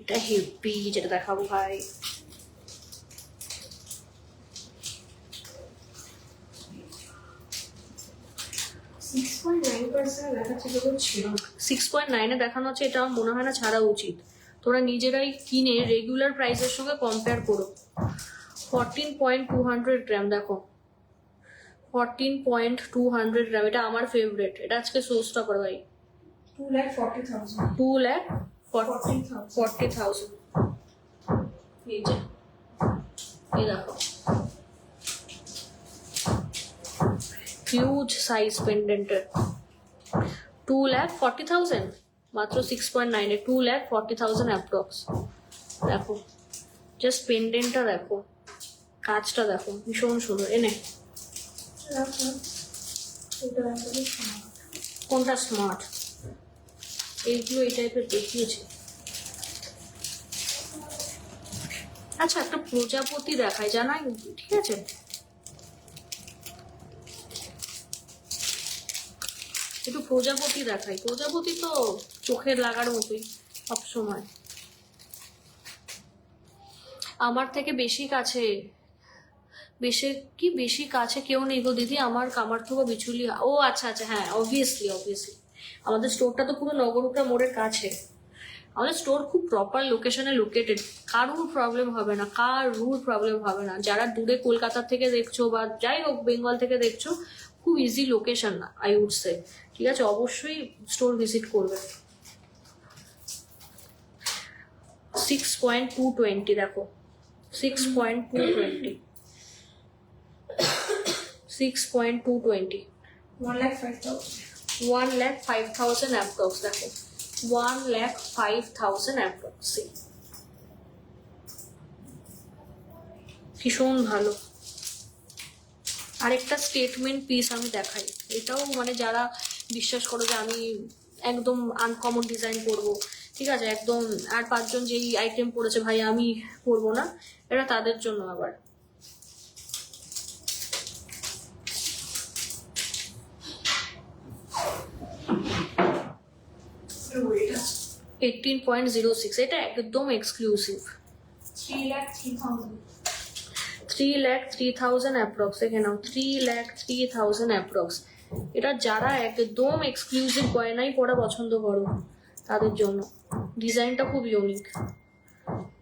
এটা হেভি, যেটা দেখাবো ভাই। সিক্স পয়েন্ট নাইন পার্সেন্ট দেখাচ্ছে যখন ছিল। 6.9 দেখানো হচ্ছে, এটা আমার মনে হয় না ছাড়া উচিত। তোরা নিজেরাই কিনে রেগুলার প্রাইসের সঙ্গে কম্পেয়ার করো। 14.200 গ্রাম, দেখো 14.200 গ্রাম, এটা আমার ফেভারিট। এটা আজকে সোর্সটা করে ভাই। 2,40,000 2,40,000। এই যে, এই দেখো হিউজ সাইজ পেন্ডেন্টের। 2,40,000 মাত্র 6.9 2,40,000 অ্যাপ্রক্স। দেখো জাস্ট পেন্ডেন্টটা দেখো, কাজটা দেখো ভীষণ সুন্দর। এনে কোনটা স্মার্ট? এইগুলো এই টাইপের দেখিয়েছে। আচ্ছা একটা প্রজাপতি দেখায় জানাই, ঠিক আছে? একটু প্রজাপতি দেখাই। প্রজাপতি তো চোখের লাগার মতোই সবসময়। আমার থেকে বেশি কাছে, বেশি কাছে কেউ নেই গো দিদি। আমার কামারথুবা বিচুলি। ও আচ্ছা আচ্ছা, হ্যাঁ অবভিয়াসলি আমাদের স্টোরটা তো পুরো নগরুপড়া মোড়ের কাছে। আমাদের স্টোর খুব প্রপার লোকেশনে লোকেটেড, কারুর প্রবলেম হবে না, যারা দূরে কলকাতা থেকে দেখছো বা যাই হোক বেঙ্গল থেকে দেখছো, খুব easy location I would say. ঠিক আছে, অবশ্যই স্টোর ভিজিট করবে। 6.220 দেখো, 6.220 6.220 1,05,000 অ্যাপ্রক্স। দেখো 1,05,000 অ্যাপ্রক্স, ভীষণ ভালো। আরেকটা স্টেটমেন্ট পিস আমি দেখাই, এটাও মানে যারা বিশ্বাস করো যে আমি একদম আনকমন ডিজাইন করবো, ঠিক আছে, একদম আর 5 জন যেই আইটেম পড়েছে ভাই আমি পরবো না, এটা তাদের জন্য আবার। $18.06, এটা একদম এক্সক্লুসিভ। 3,03,000 অ্যাপ্রক্স, দেখে নাও 3,03,000 অ্যাপ্রক্স। এটা যারা একদম এক্সক্লুসিভ গয়নাই পরা পছন্দ করো তাদের জন্য। ডিজাইনটা খুব ইউনিক,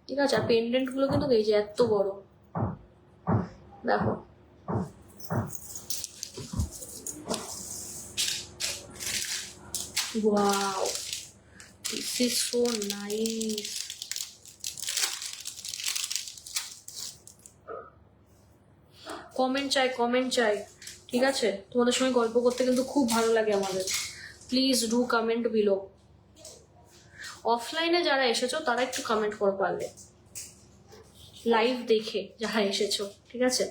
ঠিক আছে। আর পেন্ডেন্ট গুলো কিন্তু এই যে এত বড়, দেখো wow, this is so nice. Comment চাই, ঠিক আছে? তোমাদের সঙ্গে গল্প করতে কিন্তু খুব ভালো লাগে আমাদের। Please do comment below. অফলাইনে যারা এসেছো তারা একটু কমেন্ট করো পারলে, লাইভ দেখে যারা এসেছো, ঠিক আছে।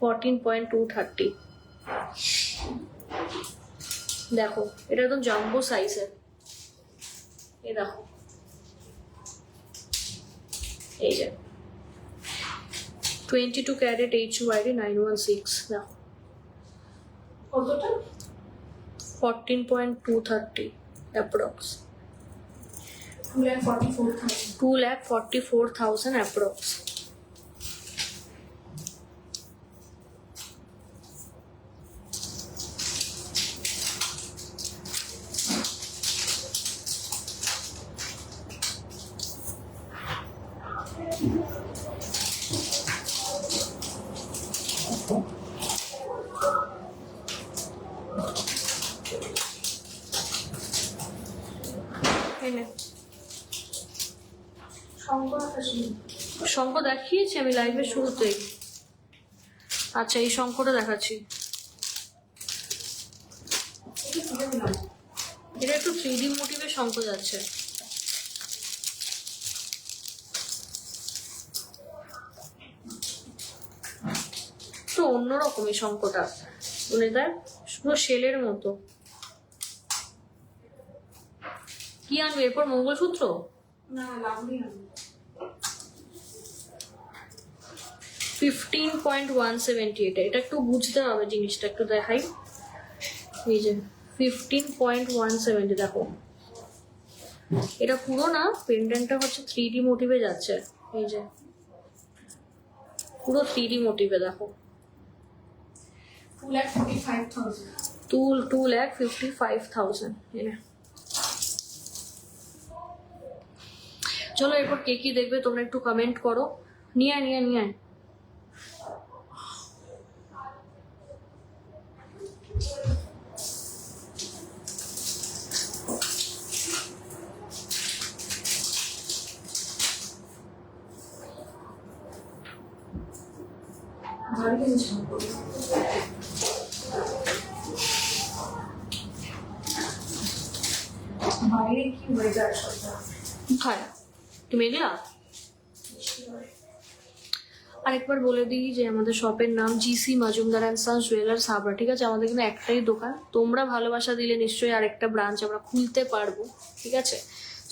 14.230 দেখো, এটা একদম জাম্বো সাইজের। এই দেখো, এই যে 22 ক্যারেট HUID 916, দেখো কতটা? 14.230 অ্যাপ্রক্স। 2,44,000 2,44,000 অ্যাপ্রক্স। শঙ্কর আসেনি। শঙ্খ দেখিয়েছি আমি লাইভের শুরুতেই। আচ্ছা এই শঙ্খটা দেখাচ্ছি। এটা তুলে দিলাম। এটা একটু 3D মোটিভের শঙ্খ যাচ্ছে। তো অন্যরকম এই শঙ্খটা, মানে দেখ পুরো শেলের মতো। কি আনবে এরপর? মঙ্গলসূত্র? না লাভলি না। 15.170 এটা একটু বুঝতে হবে জিনিসটা, একটু দেখাই। এই যে 15.170 দেখো, এটা পুরো না, পেন্ডেন্টটা হচ্ছে 3D মোটিভে যাচ্ছে। এই যে পুরো 3D মোটিভে দেখো। 2,55,000 2,55,000। চলো এরপর কে কি দেখবে তোমরা একটু কমেন্ট করো। নিয়ে আয় নিয়ে আয় নিয়ে আয়। ভারী কিনছি বাইরে কি ওয়েদার সবটা কোথায় তুমি এগুলা? আরেকবার বলে দিই যে আমাদের শপের নাম GC Majumdar and sons jewellers Habra, ঠিক আছে? আমাদের কিন্তু একটাই দোকান, তোমরা ভালোবাসা দিলে নিশ্চয়ই আরেকটা ব্রাঞ্চ আমরা খুলতে পারবো, ঠিক আছে?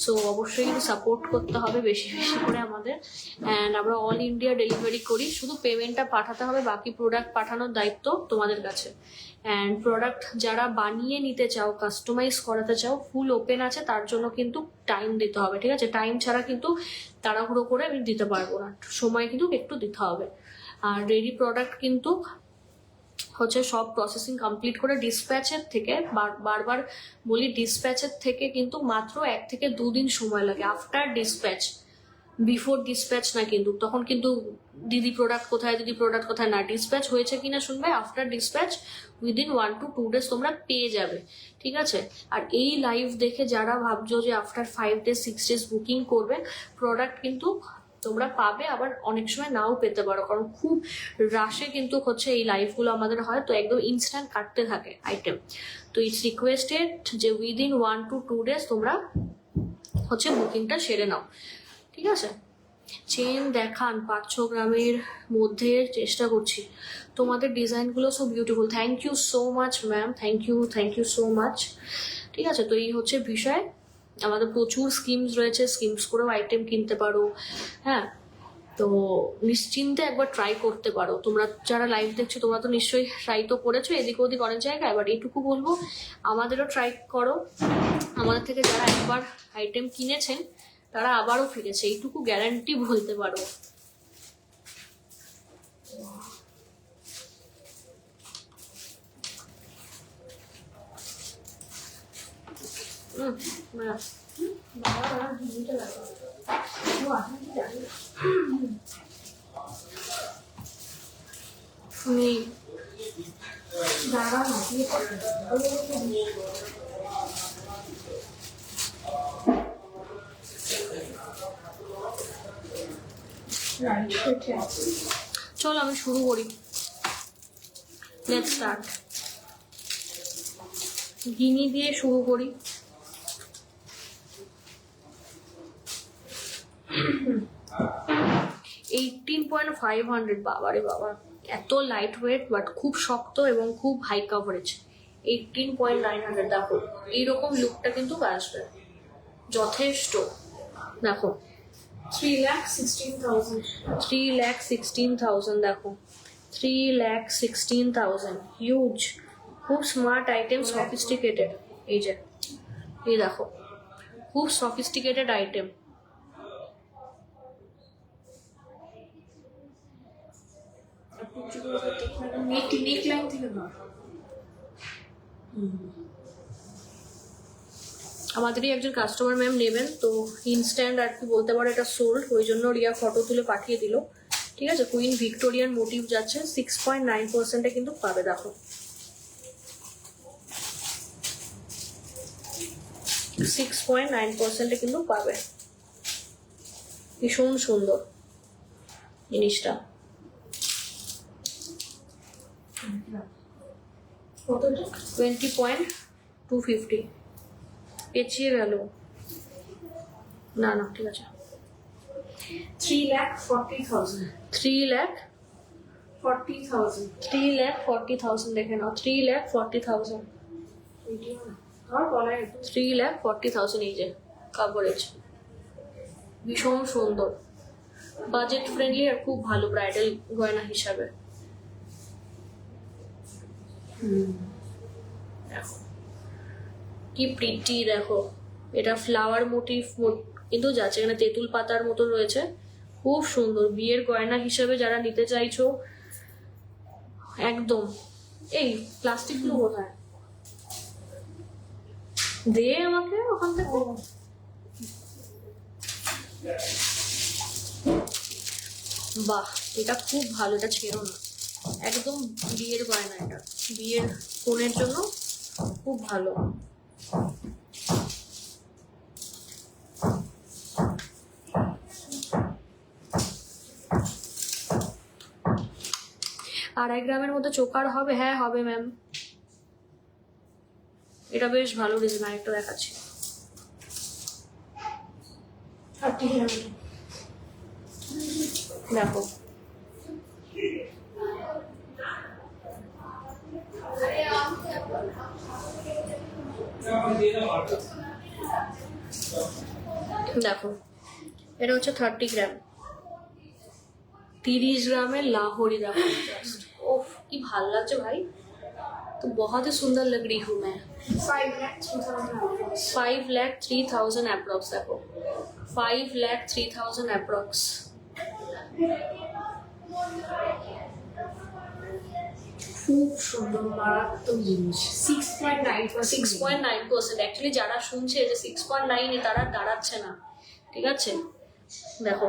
সো অবশ্যই কিন্তু সাপোর্ট করতে হবে বেশি বেশি করে আমাদের। অ্যান্ড আমরা অল ইন্ডিয়া ডেলিভারি করি, শুধু পেমেন্টটা পাঠাতে হবে, বাকি প্রোডাক্ট পাঠানোর দায়িত্ব তোমাদের কাছে। অ্যান্ড প্রোডাক্ট যারা বানিয়ে নিতে চাও, কাস্টমাইজ করাতে চাও, ফুল ওপেন আছে, তার জন্য কিন্তু টাইম দিতে হবে, ঠিক আছে? টাইম ছাড়া কিন্তু তাড়াহুড়ো করে আমি দিতে পারবো না, সময় কিন্তু একটু দিতে হবে। আর রেডি প্রোডাক্ট কিন্তু হচ্ছে সব প্রসেসিং কমপ্লিট করে ডিসপ্যাচের থেকে, বারবার বলি ডিসপ্যাচের থেকে কিন্তু মাত্র 1 থেকে 2 দিন সময় লাগে। আফটার ডিসপ্যাচ, বিফোর ডিসপ্যাচ না কিন্তু, তখন কিন্তু দিদি প্রোডাক্ট কোথায়, দিদি প্রোডাক্ট কোথায় না, ডিসপ্যাচ হয়েছে কিনা শুনবে after dispatch within 1 to 2 days তোমরা পেয়ে যাবে, ঠিক আছে? আর এই লাইভ দেখে যারা ভাবছো যে আফটার 5 days 6 days বুকিং করবে, প্রোডাক্ট কিন্তু তোমরা পাবে, আবার অনেক সময় নাও পেতে পারো, কারণ খুব রাশে কিন্তু হচ্ছে এই লাইভগুলো আমাদের হয়, তো একদম ইনস্ট্যান্ট কাটতে থাকে আইটেম। তো ইটস রিকোয়েস্টেড যে উইদিন 1 to 2 days তোমরা হচ্ছে বুকিংটা সেরে নাও, ঠিক আছে? চেন দেখান 500 গ্রামের মধ্যে চেষ্টা করছি। তোমাদের ডিজাইনগুলো so beautiful, thank you so much ma'am, thank you so much, ঠিক আছে? তো এই হচ্ছে বিষয়, আমাদের প্রচুর স্কিমস রয়েছে, স্কিমস করেও আইটেম কিনতে পারো, হ্যাঁ? তো নিশ্চিন্তে একবার ট্রাই করতে পারো। তোমরা যারা লাইভ দেখছো তোমরা তো নিশ্চয়ই ট্রাই তো করেছো এদিক ওদিক অনেক জায়গায়, এবার এইটুকু বলবো আমাদেরও ট্রাই করো। আমাদের থেকে যারা একবার আইটেম কিনেছেন তারা আবারও ফিরেছে, এইটুকু গ্যারান্টি বলতে পারো। বাবা হিন্দিটা লাগা ও আসলে কি জানি তুমি দাঁড়া না দিয়ে চলো আমি শুরু করি, লেটস স্টার্ট। গিনি দিয়ে শুরু করি। 18.500, বাবারে বাবা, এত লাইট ওয়েট বাট খুব শক্ত এবং খুব হাই কাভারেজ। 18.900 দেখো, এইরকম লুকটা কিন্তু আসবে যথেষ্ট। দেখো 3,16,000 3,16,000 দেখো, 3,16,000 হিউজ, খুব স্মার্ট আইটেম, সফিস্টিকেটেড। এই যে এই দেখো, খুব সফিস্টিকেটেড আইটেম। নেক লাইন থেকে না আমাদেরই একজন কাস্টমার ম্যাম নেবেন, তো ইনস্ট্যান্ট আর কি বলতে পারো এটা সোল্ড, ওই জন্য রিয়া ফটো তুলে পাঠিয়ে দিল, ঠিক আছে? কুইন ভিক্টোরিয়ান মোটিভ যাচ্ছে, 6.9% কিন্তু পাবে। দেখো 6.9% কিন্তু পাবে, ভীষণ সুন্দর জিনিসটা। কতটা? 20.250 পেঁচিয়ে গেল। না না ঠিক আছে 3,40,000 3,40,000 দেখে নাও 3,40,000 আমার গলায় একটু 3,40,000 এই যে কাভারেজ ভীষণ সুন্দর বাজেট ফ্রেন্ডলি আর খুব ভালো ব্রাইডাল গয়না হিসাবে। দেখো কি প্রিটি, দেখো এটা ফ্লাওয়ার মোটিভ কিন্তু যাচ্ছে, এখানে তেঁতুল পাতার মতো রয়েছে, খুব সুন্দর বিয়ের গয়না হিসাবে যারা নিতে চাইছো একদম। এই প্লাস্টিক গুলো কোথায় দে আমাকে ওখান থেকে। বাহ এটা খুব ভালো, এটা ছেড়ো না, একদম বিয়ের গয়না, এটা বিয়ের ফোনের জন্য খুব ভালো। আড়াই গ্রামের মধ্যে চোকার হবে? হ্যাঁ হবে ম্যাম, এটা বেশ ভালো ডিজাইন, আরেকটা দেখাচ্ছি। 30 গ্রাম। দেখো দেখো এটা হচ্ছে 30 গ্রাম, 30 ग्रामेर लाहौरी देखो जस्ट ओफ की भाल लागছে भाई, तो बहुत ही सुंदर लग रही हूँ मैं। 5,03,000 अप्रॉक्स देखो 5,03,000 अप्रॉक्स। খুব সুন্দর মারাত্মক জিনিস। 6.9% অ্যাকচুয়ালি যারা শুনছে যে 6.9 তারা দাঁড়াচ্ছে না, ঠিক আছে। দেখো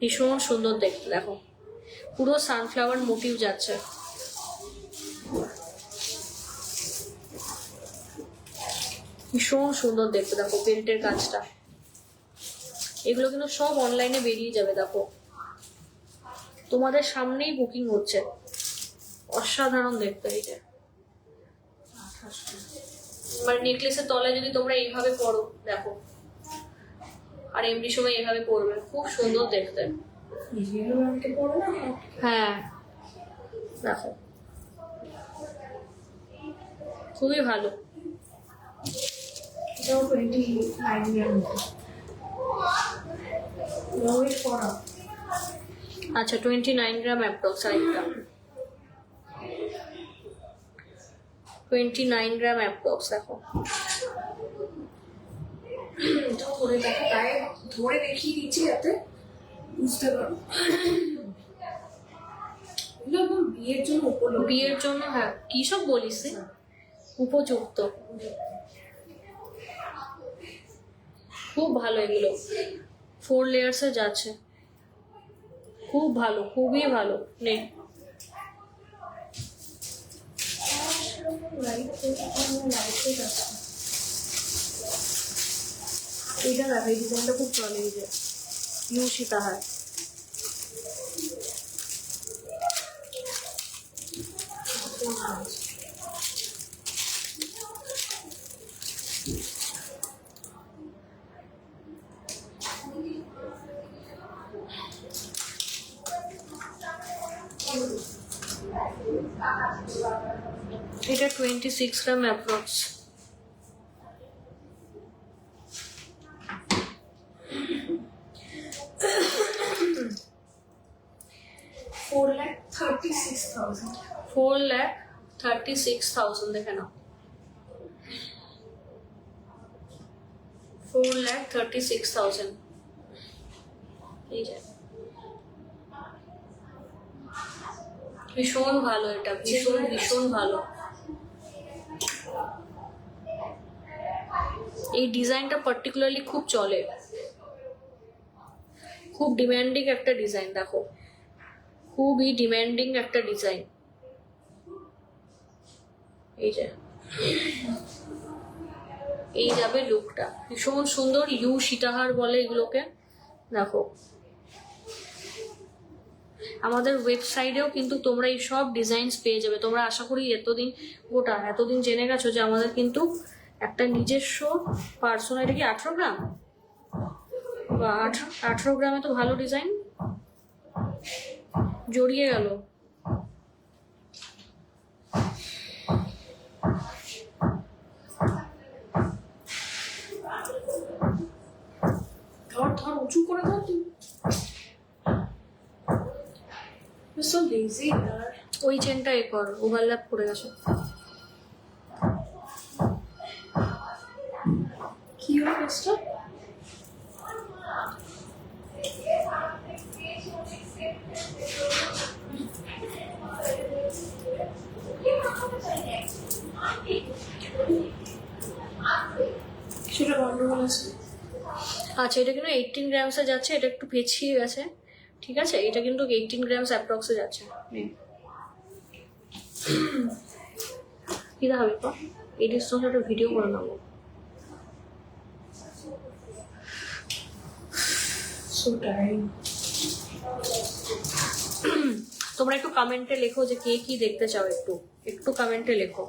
ভীষণ সুন্দর দেখতে, দেখো পুরো সানফ্লাওয়ার মোটিভ যাচ্ছে, ভীষণ সুন্দর দেখতে। দেখো পেন্টের কাজটা, এগুলো কিন্তু সব অনলাইনে বেরিয়ে যাবে। দেখো তোমাদের সামনেই বুকিং হচ্ছে, অসাধারণ দেখতে। এই যে মানে নেকলেসের তলায় যদি তোমরা এইভাবে পরো দেখো, আর এমনি সময় এইভাবে পরবে, খুব সুন্দর দেখতে। হ্যাঁ দেখো খুবই ভালো। এটাও 29 গ্রাম। আচ্ছা 29 গ্রাম অ্যাপ্রক্স, আরেকটা 29 গ্রাম অ্যাপ্রক্স। দেখো ধরে দেখো, গায়ে ধরে দেখিয়ে দিচ্ছি যাতে বুঝতে পারো। এগুলো একদম বিয়ের জন্য উপলব্ধ। বিয়ের জন্য হ্যাঁ, কি সব বলিস রে? উপযুক্ত, খুব ভালো। এগুলো 4 লেয়ার্সে যাচ্ছে, খুব ভালো, খুবই ভালো। নে এইটা দেখো, এই ডিজাইনটা খুব চলে, এই যে ইউ সীতাহার। এটা 26 গ্রাম অ্যাপ্রক্স। $4,36,000 দেখে নাও, 4,36,000। এই যে ভীষণ ভালো, এটা ভীষণ ভীষণ ভালো। এই ডিজাইনটা পার্টিকুলারলি খুব চলে, খুব ডিমান্ডিং একটা ডিজাইন। দেখো খুবই ডিমান্ডিং একটা ডিজাইন। এই যে এই যাবে লুকটা, ভীষণ সুন্দর। ইউ সীতাহার বলে এগুলোকে, দেখো আমাদের ওয়েবসাইটেও কিন্তু তোমরা এই সব ডিজাইনস পেয়ে যাবে। তোমরা আশা করি এতদিন জেনে গেছো যে আমাদের কিন্তু একটা নিজস্ব পার্সোনাল, এটা কি 18 গ্রাম বা 18 গ্রামে তো ভালো ডিজাইন জড়িয়ে গেল। ধর উঁচু করে ধর তুই। so lazy यार। ওই চেনটা এ কর, ওভারল্যাপ করে গেছে। কি হলো কেসটা? সেটা গন্ডগোল আছে। আচ্ছা এটা কিন্তু 18 গ্রামসে যাচ্ছে, এটা একটু পেছিয়ে গেছে, ঠিক আছে? এটা কিন্তু 18 গ্রামস অ্যাপ্রক্সে যাচ্ছে। কি হবে তো এটির সঙ্গে একটা ভিডিও করে নেবো। so tiring। তোমরা একটু কমেন্টে লেখো যে কে কি দেখতে চাও, একটু কমেন্টে লেখো।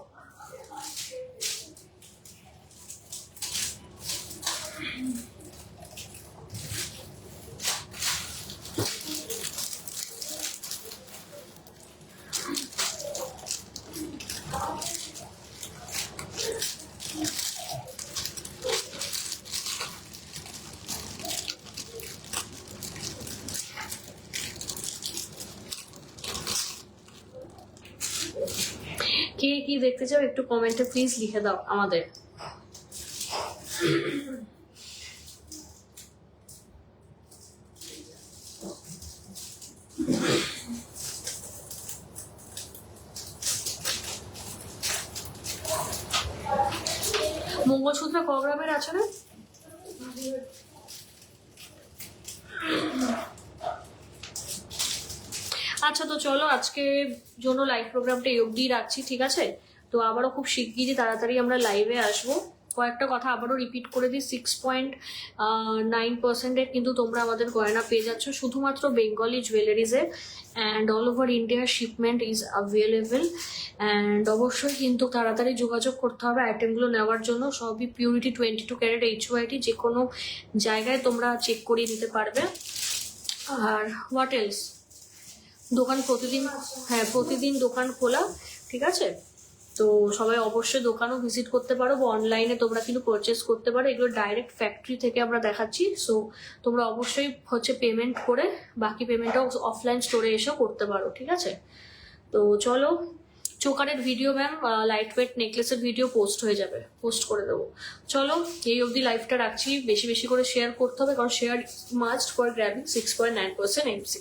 কে কি দেখতে চাও একটু কমেন্টে প্লিজ লিখে দাও আমাদের। মঙ্গলসূত্র ক গ্রামের আছে না? আচ্ছা তো চলো আজকে জন্য লাইভ প্রোগ্রামটা এই অবধি রাখছি, ঠিক আছে? তো আবারও খুব শিগগিরই তাড়াতাড়ি আমরা লাইভে আসবো। কয়েকটা কথা আবারও রিপিট করে দিই, 6.9% কিন্তু তোমরা আমাদের গয়না পেয়ে যাচ্ছ শুধুমাত্র বেঙ্গলি জুয়েলারিজে, and all over India shipment is available. And অবশ্যই কিন্তু তাড়াতাড়ি যোগাযোগ করতে হবে আইটেমগুলো নেওয়ার জন্য। সবই পিউরিটি 22 ক্যারেট HYT, যে কোনো জায়গায় তোমরা চেক করিয়ে নিতে পারবে। আর হোয়াট এলস, দোকান প্রতিদিন দোকান খোলা, ঠিক আছে? তো সবাই অবশ্যই দোকানও ভিজিট করতে পারো বা অনলাইনে তোমরা কিন্তু পারচেস করতে পারো। এগুলো ডাইরেক্ট ফ্যাক্টরি থেকে আমরা দেখাচ্ছি। সো তোমরা অবশ্যই পেমেন্ট করে বাকি পেমেন্টটাও অফলাইন স্টোরে এসেও করতে পারো, ঠিক আছে? তো চলো, চোকারের ভিডিও ম্যাম, লাইট ওয়েট নেকলেসের ভিডিও পোস্ট করে দেবো। চলো এই অবধি লাইভটা রাখছি। বেশি বেশি করে শেয়ার করতে হবে, কারণ share must for grabbing 6.9% MC।